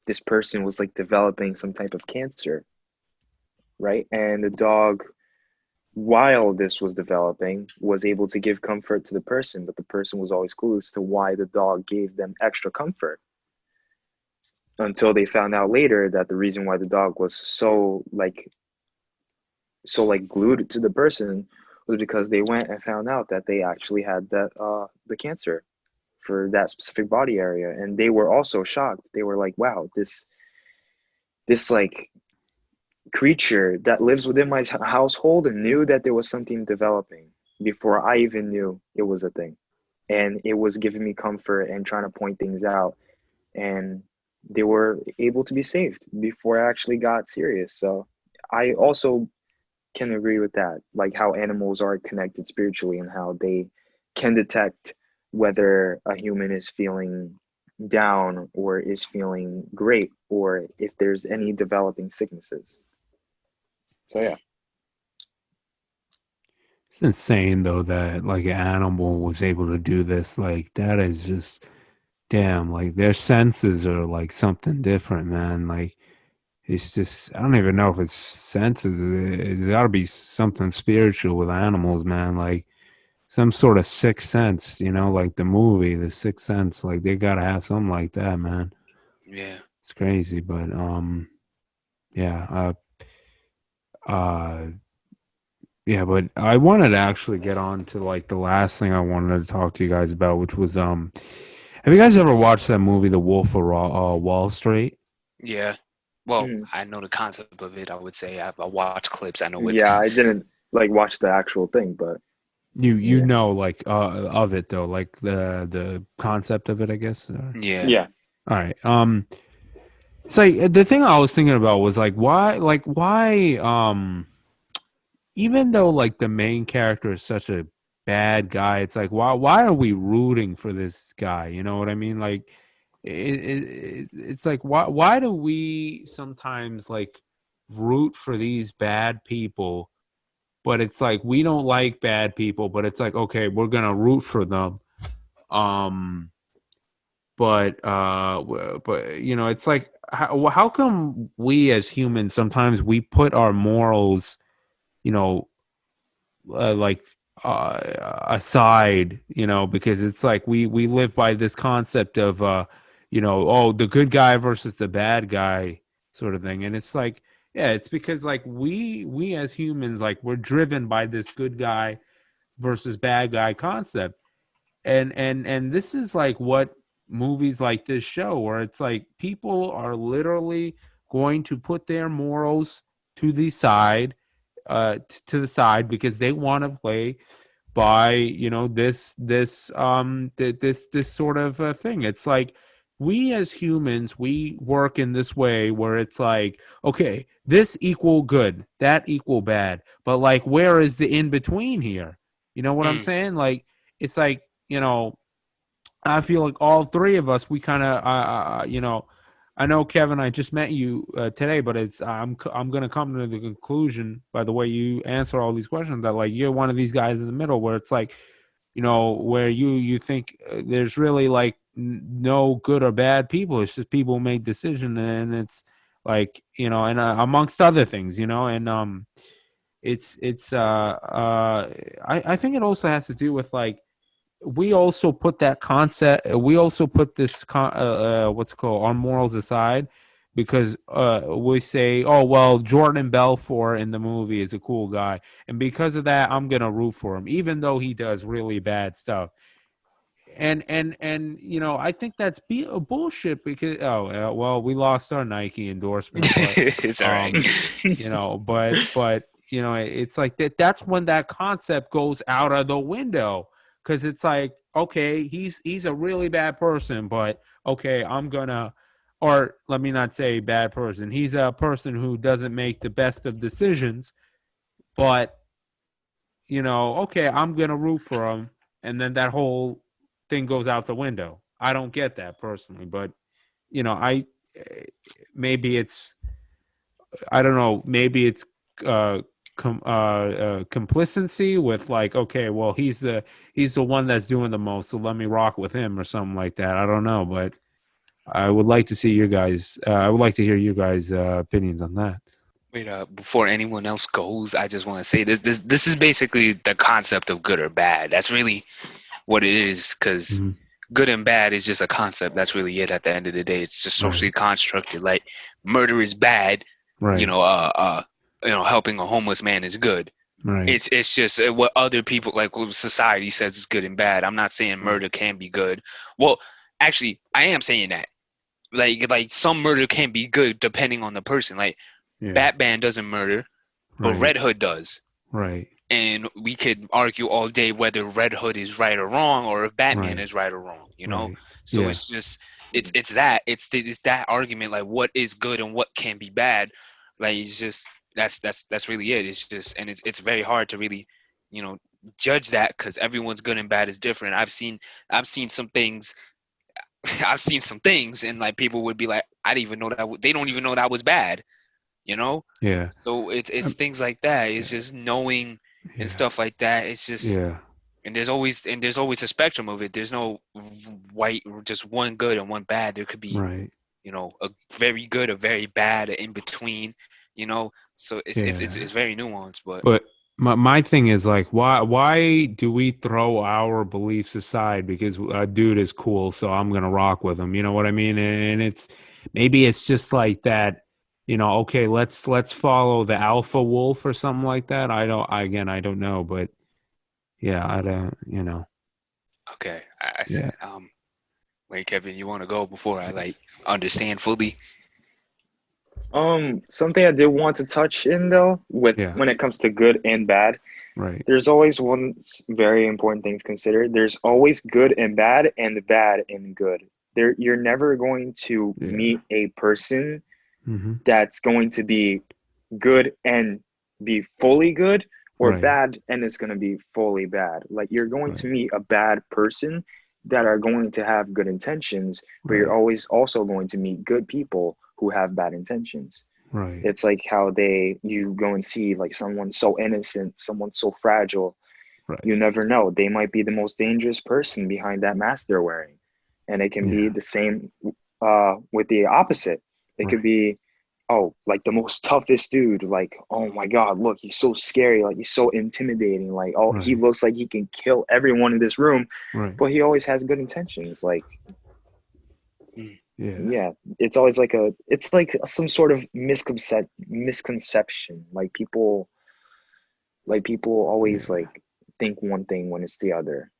this person was like developing some type of cancer, right? And the dog, while this was developing, was able to give comfort to the person, but the person was always clueless to why the dog gave them extra comfort until they found out later that the reason why the dog was so like glued to the person was because they went and found out that they actually had the cancer for that specific body area, and they were also shocked. They were like, wow, this like creature that lives within my household and knew that there was something developing before I even knew it was a thing. And it was giving me comfort and trying to point things out. And they were able to be saved before I actually got serious. So I also can agree with that, like how animals are connected spiritually and how they can detect whether a human is feeling down or is feeling great or if there's any developing sicknesses. So yeah. Mm. It's insane though that like an animal was able to do this. Like that is just damn. Like their senses are like something different, man. Like it's just I don't even know if it's senses. It's got to be something spiritual with animals, man. Like some sort of sixth sense, you know, like the movie, The Sixth Sense. Like they got to have something like that, man. Yeah. It's crazy, but yeah, uh, yeah, but I wanted to actually get on to like the last thing I wanted to talk to you guys about, which was have you guys ever watched that movie, The Wolf of Wall Street? Yeah. Well, Mhm. I know the concept of it. I would say I watch clips. I know it. Yeah, I didn't like watch the actual thing, but You yeah. know like of it though, like the concept of it, I guess. Yeah. Yeah. All right. It's like the thing I was thinking about was like why even though like the main character is such a bad guy, it's like why are we rooting for this guy? You know what I mean? Like it's like why do we sometimes like root for these bad people? But it's like we don't like bad people, but it's like okay, we're gonna root for them. Um, but you know, it's like how come we as humans sometimes we put our morals, you know, like aside, you know, because it's like we live by this concept of you know, oh, the good guy versus the bad guy sort of thing. And it's like, yeah, it's because like we as humans, like we're driven by this good guy versus bad guy concept. And this is like what movies like this show, where it's like people are literally going to put their morals to the side, to the side, because they want to play by, you know, this sort of thing. It's like we as humans, we work in this way where it's like, okay, this equal good, that equal bad, but like where is the in between here? You know what I'm Mm. saying? Like it's like, you know, I feel like all three of us, we kind of, you know, I know Kevin, I just met you today, but it's I'm gonna come to the conclusion by the way you answer all these questions that like you're one of these guys in the middle where it's like, you know, where you think there's really like no good or bad people. It's just people make decisions, and it's like, you know, and amongst other things, you know, and it's I think it also has to do with like we also put that concept, we also put this what's it called, our morals aside, because we say, oh well, Jordan Belfort in the movie is a cool guy, and because of that I'm gonna root for him even though he does really bad stuff. And you know, I think that's bullshit because well, we lost our Nike endorsement, but It's all right. um you know, but you know, it's like that's when that concept goes out of the window, because it's like, okay, he's a really bad person, but okay, I'm gonna, or let me not say bad person, he's a person who doesn't make the best of decisions, but you know, okay, I'm gonna root for him, and then that whole thing goes out the window. I don't get that personally, but you know, maybe it's, I don't know, maybe it's complacency with like, okay, well, he's the one that's doing the most, so let me rock with him or something like that. I don't know, but I would like to see your guys. I would like to hear you guys' opinions on that. Wait, before anyone else goes, I just want to say this is basically the concept of good or bad. That's really what it is, because Mhm. good and bad is just a concept. That's really it. At the end of the day, it's just socially Right, constructed. Like murder is bad, you right, know. Helping a homeless man is good. right, It's just what other people, like what society says is good and bad. I'm not saying right. murder can be good. Well, actually, I am saying that. Like some murder can be good depending on the person. Like Yeah, Batman doesn't murder, but right, Red Hood does. right, And we could argue all day whether Red Hood is right or wrong, or if Batman right, is right or wrong. You know, right. so Yeah, it's just it's that argument, like what is good and what can be bad. Like it's just that's really it. It's just, and it's very hard to really, you know, judge that, because everyone's good and bad is different. I've seen some things. I've seen some things, and like people would be like, I didn't even know that. They don't even know that was bad. You know, yeah, so it's um, things like that. It's yeah, just knowing and yeah, stuff like that. It's just, yeah, and there's always a spectrum of it. There's no white, just one good and one bad. There could be, right, you know, a very good, a very bad, a in between. You know, so yeah. it's very nuanced. But But my thing is like, why do we throw our beliefs aside because a dude is cool, so I'm gonna rock with him? You know what I mean? And it's maybe it's just like that. You know, okay, let's follow the alpha wolf or something like that. I don't know, but yeah, I don't. You know, okay, I see. yeah, Wait, Kevin, you want to go before I like understand fully? Something I did want to touch in though, with yeah, when it comes to good and bad, right, there's always one very important thing to consider. There's always good and bad and good. You're never going to yeah, meet a person hmm, that's going to be good and be fully good, or Right. bad and it's going to be fully bad. Like you're going to Right. meet a bad person that are going to have good intentions, but you're Right. always also going to meet good people who have bad intentions. Right. It's like how you go and see like someone so innocent, someone so fragile. Right. You never know. They might be the most dangerous person behind that mask they're wearing. And it can be Yeah. the same with the opposite. It could Right. be, oh, like the most toughest dude. Like, oh my God, look, he's so scary. Like, he's so intimidating. Like, oh, he Right. looks like he can kill everyone in this room, Right. but he always has good intentions. Like, Mm. Yeah. yeah, it's like some sort of misconception. Like people always Yeah. like think one thing when it's the other.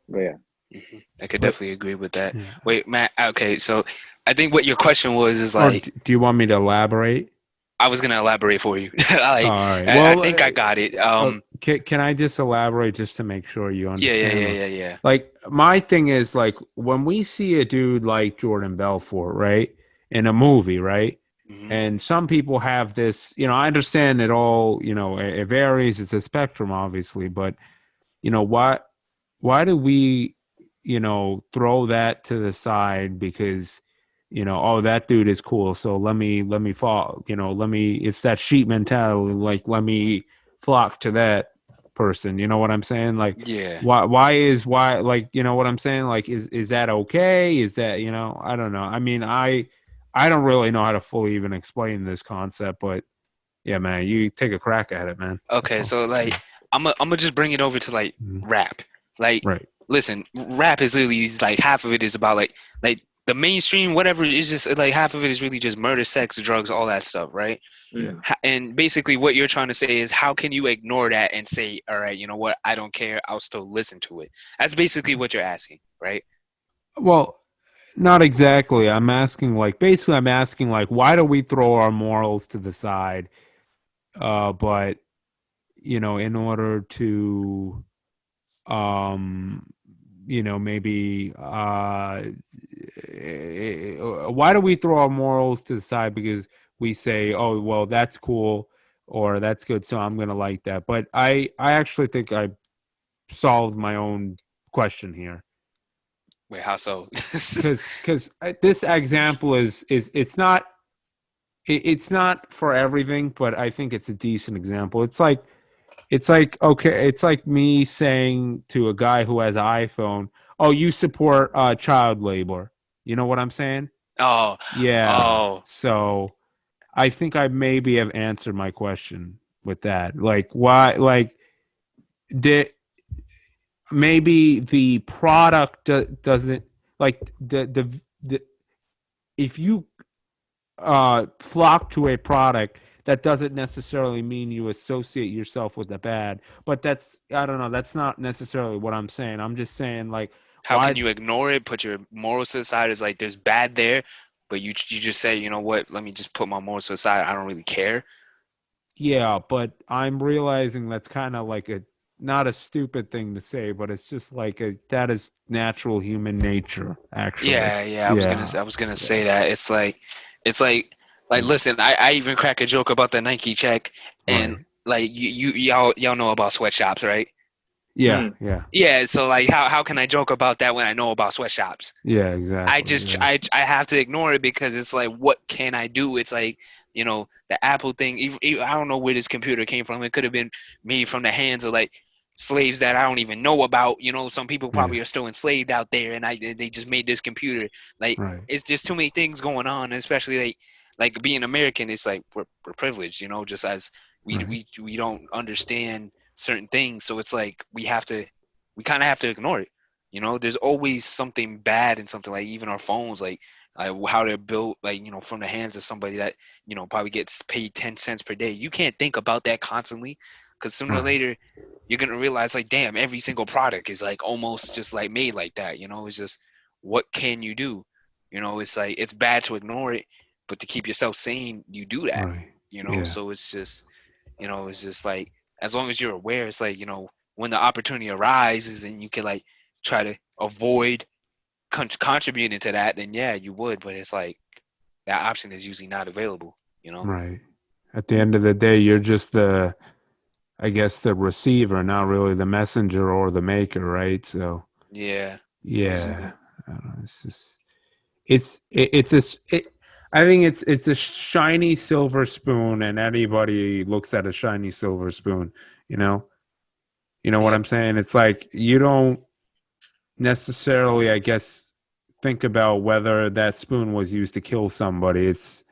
But yeah. I could But definitely agree with that. yeah. Wait, Matt. Okay, so I think what your question was is Or like do you want me to elaborate? I was gonna elaborate for you. All Like right. I Well, think I got it. can I just elaborate just to make sure you Yeah, yeah, understand? yeah, yeah, yeah. Like my thing is like when we see a dude like Jordan Belfort, right, in a movie, right, Hmm. and some people have this, I understand it all, it varies. It's a spectrum, obviously, but why do we throw that to the side because oh, that dude is cool, so let me fall, it's that sheep mentality, like let me flock to that person, you know what I'm saying? Like Yeah. why, like, you know what I'm saying? Like is that okay? Is that, I don't know. I mean, I don't really know how to fully even explain this concept, but yeah, man, you take a crack at it, man. That's Okay, all. so like Yeah. I'm gonna just bring it over to like Mhm. rap. Like, Right. listen, rap is literally like half of it is about like the mainstream whatever is just like half of it is really just murder, sex, drugs, all that stuff, right? Yeah. Mm. And basically what you're trying to say is how can you ignore that and say, all right, you know what, I don't care, I'll still listen to it. That's basically what you're asking, right? Well, not exactly. I'm asking like why do we throw our morals to the side? But in order to um maybe why do we throw our morals to the side because we say, oh, well, that's cool or that's good, so I'm gonna like that. But I actually think I solved my own question here. Wait, how so? Because this example is it's not for everything, but I think it's a decent example. It's like okay, it's like me saying to a guy who has an iPhone, "Oh, you support child labor." You know what I'm saying? Oh, Yeah. oh, So I think I maybe have answered my question with that. Like why? Like did maybe the product doesn't like the if you flock to a product, that doesn't necessarily mean you associate yourself with the bad. But that's, I don't know, that's not necessarily what I'm saying. I'm just saying like how can why. you ignore it, put your morals to the side? Is like there's bad there, but you just say, you know what, let me just put my morals to the side, I don't really care. Yeah, but I'm realizing that's kind of like a not a stupid thing to say, but it's just like that is natural human nature, actually. Yeah, yeah, Yeah. I was gonna say Yeah. that. It's like Yeah. listen, I even crack a joke about the Nike check, and Right. like y'all know about sweatshops, right? Yeah. Mm. Yeah. Yeah, so like how can I joke about that when I know about sweatshops? Yeah. I Exactly. just Yeah. I have to ignore it because it's like what can I do? It's like, the Apple thing. I don't know where this computer came from. It could have been made from the hands of like slaves that I don't even know about. Some people Yeah. probably are still enslaved out there, and they just made this computer. Like Right. it's just too many things going on, especially like being American. It's like we're privileged, just as Right. we don't understand certain things, so it's like we kind of have to ignore it. There's always something bad in something, like even our phones, like how they're built, like from the hands of somebody that probably gets paid 10 cents per day. You can't think about that constantly, because sooner or Right. later you're gonna realize, like, damn, every single product is like almost just like made like that. It's just, what can you do? It's like it's bad to ignore it, but to keep yourself sane, you do that. Right. Yeah. So it's just like, as long as you're aware, it's like, when the opportunity arises and you can like try to avoid contributing to that, then yeah, you would. But it's like that option is usually not available. Right. At the end of the day, you're just the I guess the receiver, not really the messenger or the maker, right? So Yeah, yeah, basically. I don't know, it's just it's this it. I think it's a shiny silver spoon, and anybody looks at a shiny silver spoon, you know. You know what I'm Yep. saying? It's like you don't necessarily, I guess, think about whether that spoon was used to kill somebody. It's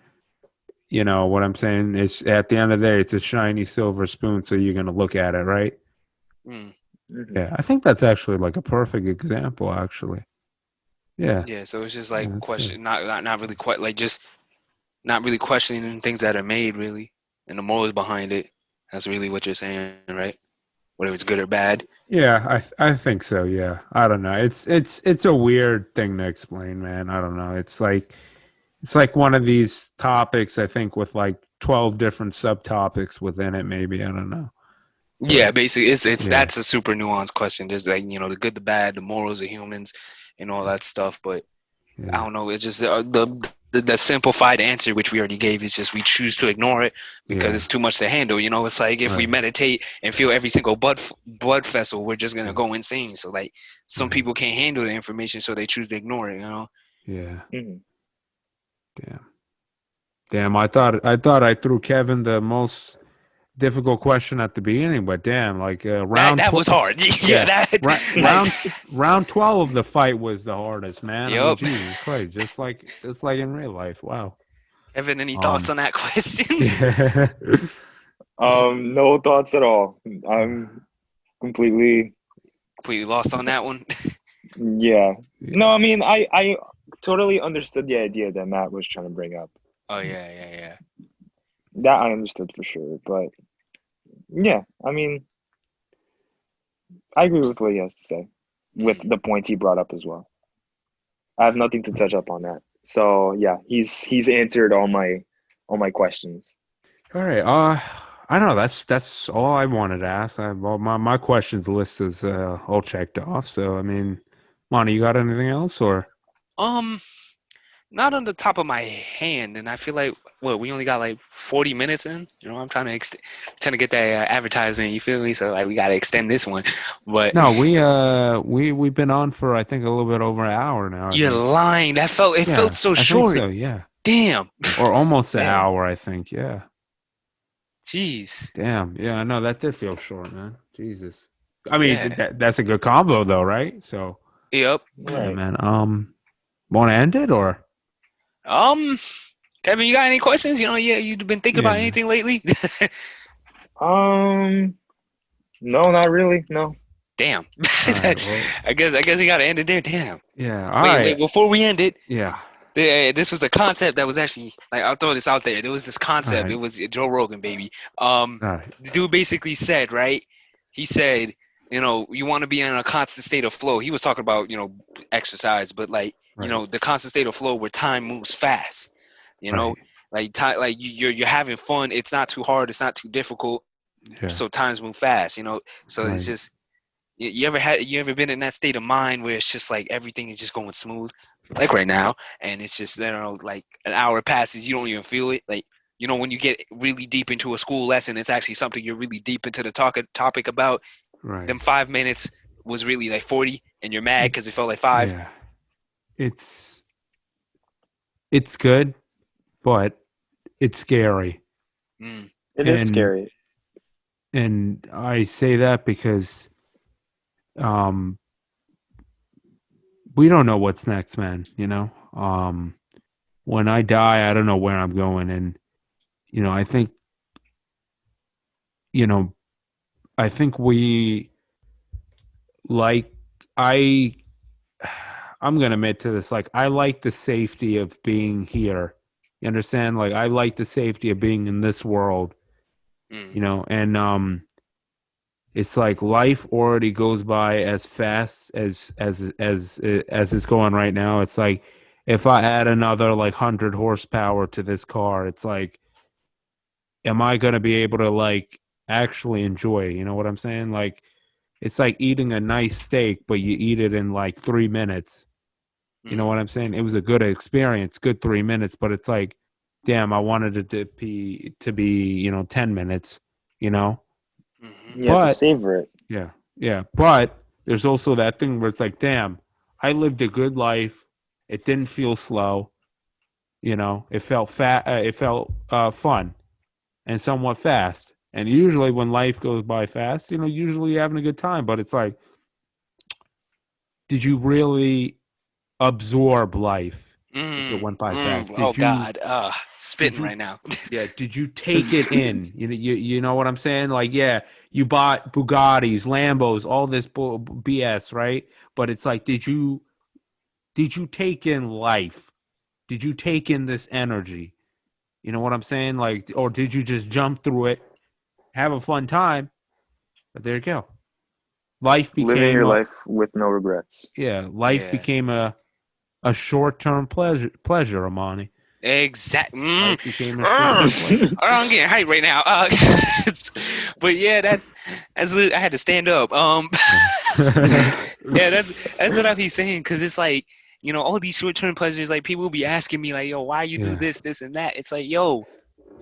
you know what I'm saying? It's at the end of the day, it's a shiny silver spoon, so you're gonna look at it, right? Mm. Hmm. Yeah, I think that's actually like a perfect example, actually. Yeah, Yeah. So it's just yeah, like that's good. question, not really quite like just not really questioning things that are made really, and the morals behind it. That's really what you're saying, right? Whether it's good or bad. Yeah, I think so. Yeah, I don't know. It's a weird thing to explain, man. I don't know. It's like one of these topics. I think with like 12 different subtopics within it. Maybe I don't know, Yeah, but basically, it's yeah, that's a super nuanced question. There's like the good, the bad, the morals of humans, and all that stuff. But I yeah, don't know. It's just the simplified answer, which we already gave, is just we choose to ignore it because yeah, it's too much to handle. It's like if we right, meditate and feel every single blood vessel, we're just gonna yeah, go insane. So like some right, people can't handle the information, so they choose to ignore it. yeah. Hmm. Damn, damn. I thought I threw Kevin the most difficult question at the beginning, but damn, like round That 12. was hard. Yeah, Yeah, that like round 12 of the fight was the hardest, man. I mean, yep. Jesus Christ, just like in real life. Wow. Evan, any thoughts Um, on that question? yeah. No thoughts at all. I'm completely, Completely lost on that one. yeah. No, Yeah. I mean, I totally understood the idea that Matt was trying to bring up. Oh yeah, yeah, yeah. That I understood for sure. But yeah, I mean, I agree with what he has to say, with Mm. the points he brought up as well. I have nothing to touch up on that. So yeah, he's answered all my questions. All right. I don't know. That's all I wanted to ask. Well, my questions list is all checked off. So I mean, Monty, you got anything else or? Um, Not on the top of my hand, and I feel like we only got like 40 minutes in. I'm trying to get that advertisement. You feel me? So like we gotta extend this one, but No, we've been on for I think a little bit over an hour now. I you're think. lying. It felt Yeah, so I think short. so. Yeah, Damn. or almost an Damn. hour. I think. Yeah. Jeez. Damn. Yeah, I know that did feel short, man. Jesus. I mean, Yeah. that's a good combo though, right? So, Yep. yeah, Right. man. Want to end it or? Um, Kevin, you got any questions? Yeah, you've been thinking Yeah, about man. anything lately? Um, no, not really. No. Damn. All right. Well, I guess we gotta end it there. Damn. yeah. All Wait, right. wait. Before we end it, Yeah. this was a concept that was actually like I'll throw this out there. There was this All concept. It right. was Joe Rogan, baby. All right. The dude basically said, right? He said, you want to be in a constant state of flow. He was talking about exercise, but like Right. the constant state of flow where time moves fast. You know, Right. like time, like you're having fun. It's not too hard. It's not too difficult. Yeah. So times move fast. So it's Right. just you ever been in that state of mind where it's just like everything is just going smooth, like right now, and it's just like an hour passes, you don't even feel it. Like when you get really deep into a school lesson, it's actually something you're really deep into the topic about. Them Right. 5 minutes was really like 40, and you're mad because It's it felt like five. yeah. It's it's good, but it's scary. Mm, It is And scary. I say that because um we don't know what's next, man, you know? When I die, I don't know where I'm going and I think, you know, I think we like I I'm going to admit to this like I like the safety of being here. You understand? Like I like the safety of being in this world, mm, and it's like life already goes by as fast as it's going right now. It's like if I add another like 100 horsepower to this car, it's like am I going to be able to like actually enjoy, you know what I'm saying? Like it's like eating a nice steak but you eat it in like 3 minutes. You know mm, what I'm saying? It was a good experience, good 3 minutes, but it's like damn, I wanted it to be 10 minutes, you know? You have to But savor it. yeah, but there's also that thing where it's like, damn, I lived a good life. It didn't feel slow. You know, it felt fat. It felt fun and somewhat fast. And usually, when life goes by fast, usually you're having a good time. But it's like, did you really absorb life if it went by fast? Oh Did you? God, Did spitting you? right now. Yeah. Did you take it in? You know what I'm saying? Like, yeah, you bought Bugattis, Lambos, all this BS, right? But it's like, did you take in life? Did you take in this energy? You know what I'm saying? Like, or did you just jump through it, have a fun time? But there you go. Life Living became your a life with no regrets. yeah. Life Yeah, became a short term pleasure, Amani. exact. Life became a short term pleasure. I'm getting hyped right now. But yeah, I had to stand up. Yeah, that's what I be saying because it's like all these short term pleasures. Like people will be asking me like, yo, why you do Yeah. this, and that. It's like, yo,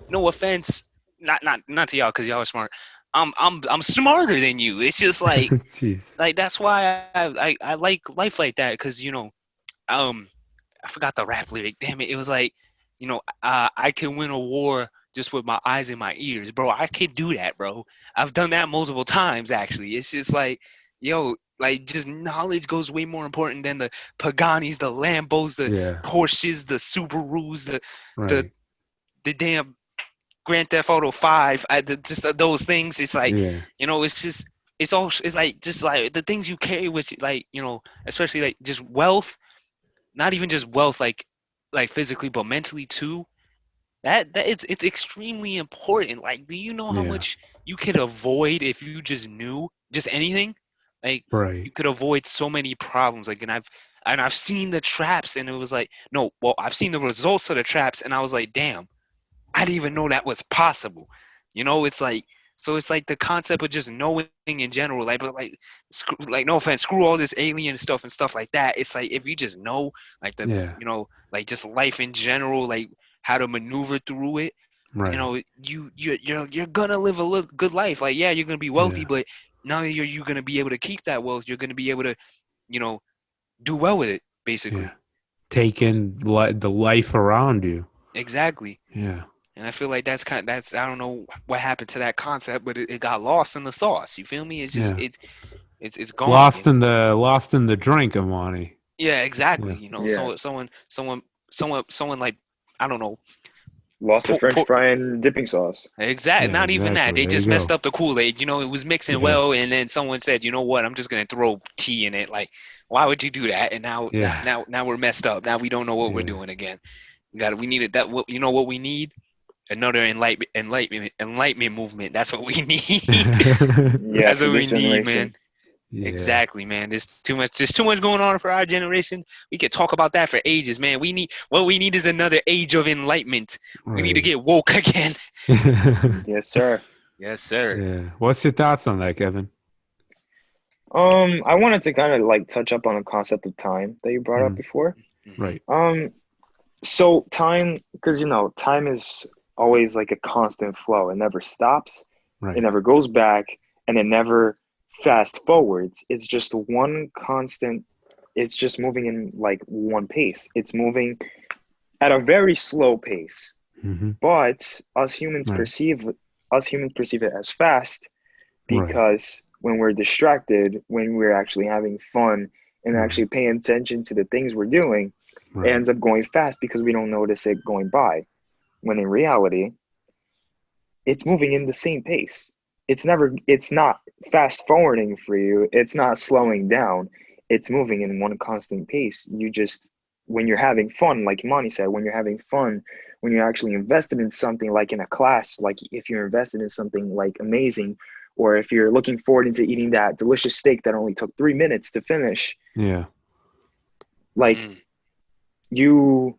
no offense, not to y'all because y'all are smart. I'm smarter than you. It's just Jesus. like that's why I like life like that because um I forgot the rap lyric. Damn it, it was like I can win a war just with my eyes and my ears, bro. I can do that, bro. I've done that multiple times actually. It's just like yo. Like just knowledge goes way more important than the Paganis, the Lambos, the Yeah. Porsches, the Subarus, the Right. the damn Grand Theft Auto 5, just those things. It's like, Yeah. it's just, it's like, just like the things you carry with you, like, especially like just wealth, not even just wealth, like physically, but mentally too. That it's extremely important. Like, do you know how Yeah. much you could avoid if you just knew just anything? Like, you Right. could avoid so many problems. Like, and I've seen the traps, and it was like, no, well, I've seen the results of the traps, and I was like, damn, I didn't even know that was possible. It's like so it's like the concept of just knowing in general, like but like no offense, screw all this alien stuff and stuff like that. It's like if you just know like Yeah. like just life in general, like how to maneuver through it, Right. you're gonna live a good life. Like yeah, you're gonna be wealthy, Yeah. but now you're gonna be able to keep that wealth. You're gonna be able to, you know, do well with it, Yeah. basically. Take So in the life around you. exactly. Yeah. And I feel like that's I don't know what happened to that concept, but it got lost in the sauce. You feel me? It's just Yeah. it's gone. Lost in the drink, Amani. Yeah, exactly. Yeah. Yeah. Someone like I don't know. Lost a Pour, French pour, fry in dipping sauce. exact. Yeah. Not even that. Exactly. They There you just messed go. up the Kool-Aid. It was mixing Yeah. well, and then someone said, you know what? I'm just gonna throw tea in it. Like, why would you do that? And now Yeah. now we're messed up. Now we don't know what we're Yeah. doing again. We needed that. You know what we need? Another enlightenment movement. That's what we need. Yeah, That's for what we this need, man. generation. Yeah. Exactly, man. There's too much going on for our generation. We could talk about that for ages, man. What we need is another age of enlightenment. We need to Right. get woke again. Yes, sir. Yes, sir. Yeah. What's your thoughts on that, Kevin? I wanted to kind of like touch up on the concept of time that you brought up Mm, before. Hmm. right. So time, because time is always like a constant flow. It never stops, it Right. never goes back, and it never fast forwards. It's just one constant, it's just moving in like one pace. It's moving at a very slow pace. Hmm. But Right. us humans perceive it as fast Right. because when we're distracted, when we're actually having fun and Right. actually paying attention to the things we're doing, it Right. ends up going fast because we don't notice it going by. When in reality, it's moving in the same pace. It's not fast forwarding for you. It's not slowing down. It's moving in one constant pace. When you're having fun, like Imani said, when you're having fun, when you're actually invested in something like in a class, like if you're invested in something like amazing, or if you're looking forward into eating that delicious steak that only took 3 minutes to finish, Yeah. like Mm. you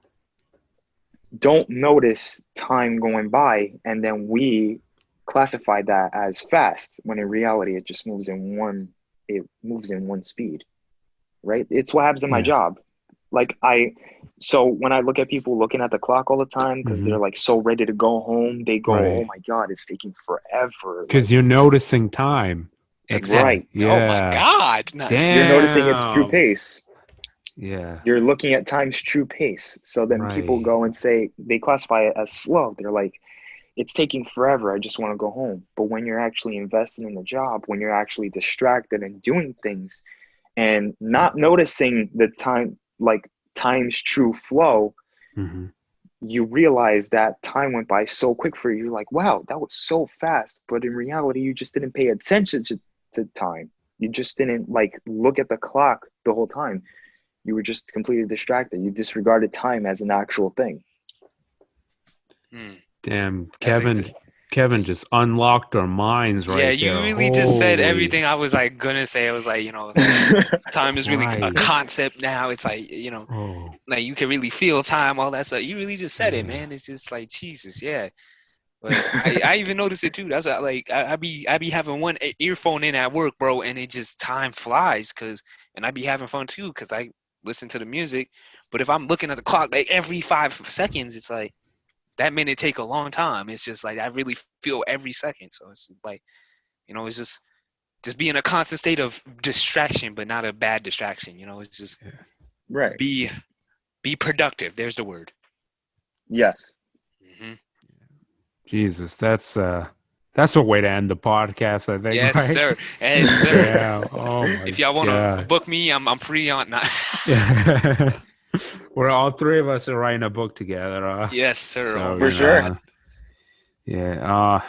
don't notice time going by, and then we classify that as fast when in reality it moves in one speed, right? It's what happens in my Yeah. job. So when I look at people looking at the clock all the time because they're like so ready to go home, they go, "Oh Right. my God, it's taking forever." Because you're noticing time. That's Exactly. Right. Oh my yeah. God. No, it's You're crazy. noticing its true Damn. pace. Yeah. You're looking at time's true pace. So then people Right. go and say they classify it as slow. They're like, it's taking forever. I just want to go home. But when you're actually invested in the job, when you're actually distracted and doing things and not noticing the time, like time's true flow, Mm-hmm. you realize that time went by so quick for you. You're like, wow, that was so fast. But in reality, you just didn't pay attention to time. You just didn't like look at the clock the whole time. You were just completely distracted. You disregarded time as an actual thing. Hmm. Damn, That's Kevin just unlocked our minds Yeah, right you there. really just said Holy everything I was like gonna say. I was like, like time is really a Christ. concept now. It's like, Oh, like you can really feel time, all that stuff. You really just said it, yeah. man. It's just like Jesus, yeah. But I even noticed it too. That's why, like I be having one earphone in at work, bro, and it just time flies, and I be having fun too because I listen to the music. But if I'm looking at the clock like every 5 seconds, it's like that minute take a long time. It's just like I really feel every second. So it's like, it's just be in a constant state of distraction, but not a bad distraction. It's just Yeah. Right. be be productive. There's the word. Yes. Hmm. Jesus, that's a way to end the podcast, I think, Yes, right? sir. Yes, sir. Yeah. Oh my If y'all want to God. book me, I'm free on that. Yeah. We're all three of us are writing a book together. Yes, sir. Oh So, For my sure. God. yeah.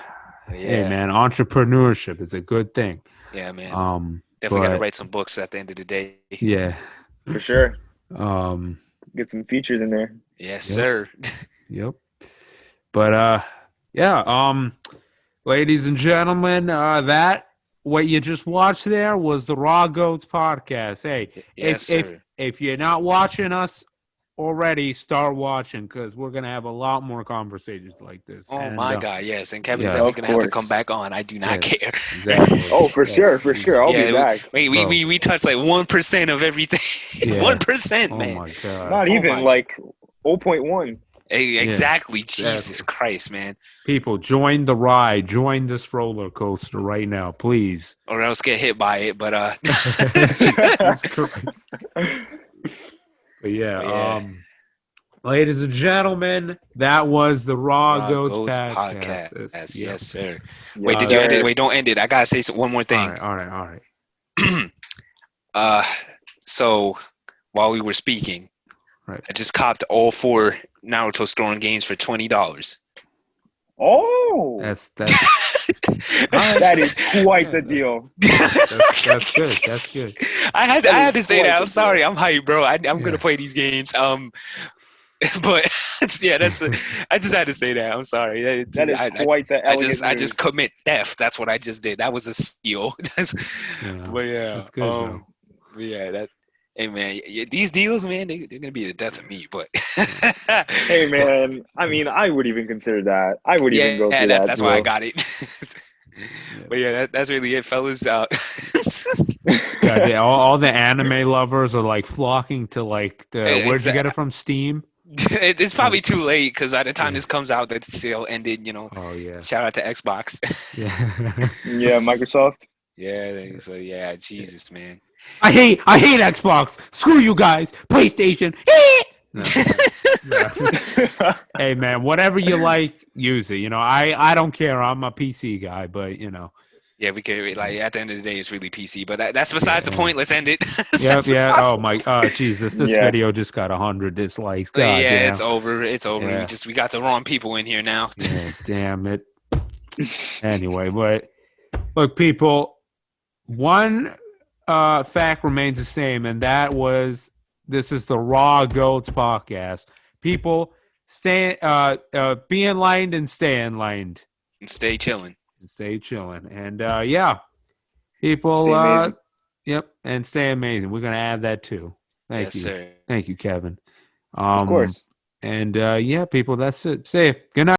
Hey Yeah. man, entrepreneurship is a good thing. Yeah, man. Definitely got to But write some books at the end of the day. yeah. For sure. Um, Get some features in there. Yes, yep. sir. Yep. But yeah, ladies and gentlemen, that what you just watched there was the Raw Goats podcast. Hey, Yes, sir. if you're not watching us already, start watching because we're gonna have a lot more conversations like this. Oh And my God, yes. And Kevin's yeah, definitely Of gonna have to come course. back on. I do not care. yes, exactly. Oh, for Yes, sure. For please. sure. I'll be Yeah, back. Bro. we touched like 1% of everything. Yeah. 1%, Oh man. my God. Not Oh even my. like 0.1. Yeah. Exactly. Jesus Exactly. Christ, man. People, join the ride. Join this roller coaster right now, please. Or else get hit by it. But Jesus Christ. But yeah, but yeah. ladies and gentlemen, that was the Raw Raw Goats Goats podcast. podcast. Yep. Yes, sir. Yes, Wait, All did you right. end it? sir. Wait, don't end it. I gotta say one more All thing. right. All right. All right. uh, so while we were speaking, Right. I just copped all 4 Naruto Storm games for $20. Oh, That's all that is quite yeah, the deal. that's good. That's good. I had That I is had to say quite that. the I'm sorry. deal. I'm hyped, bro. I'm Yeah. gonna play these games. But yeah, I just had to say that. I'm sorry. That is quite the elegant I just news. commit theft. That's what I just did. That was a steal. Yeah. But yeah, That's good, bro. but yeah, that. Hey man, these deals, man, they're gonna be the death of me. But Hey, man. I mean, I would even consider that. I would even yeah, go through that that's why I deal. got it. Yeah. But yeah, that's really it, fellas. God, all the anime lovers are like flocking to like the. Where'd you get it Exactly. from? Steam. It's probably too late because by the time Yeah. this comes out, that sale ended. Oh yeah. Shout out to Xbox. Yeah. Yeah, Microsoft. Yeah. So yeah, Jesus, man. I hate Xbox. Screw you guys. PlayStation. No. Hey man, whatever you like, use it. I don't care. I'm a PC guy, but Yeah, we could like at the end of the day, it's really PC. But that's besides the yeah. point. Let's end it. Yep, That's yeah. besides Oh the my point. Jesus, this Yeah. video just got 100 dislikes. But God yeah, damn. it's over. It's over. Yeah. We got the wrong people in here now. Yeah, damn it. Anyway, but look, people, one fact remains the same, and that was this is the Raw Goats podcast. People, be enlightened and stay enlightened. And stay chilling. And stay chilling. And yeah, people, Stay amazing. yep, and stay amazing. We're gonna add that too. Yes, you, sir. thank you, Kevin. Of course. And yeah, people, that's it. Say it. Good night.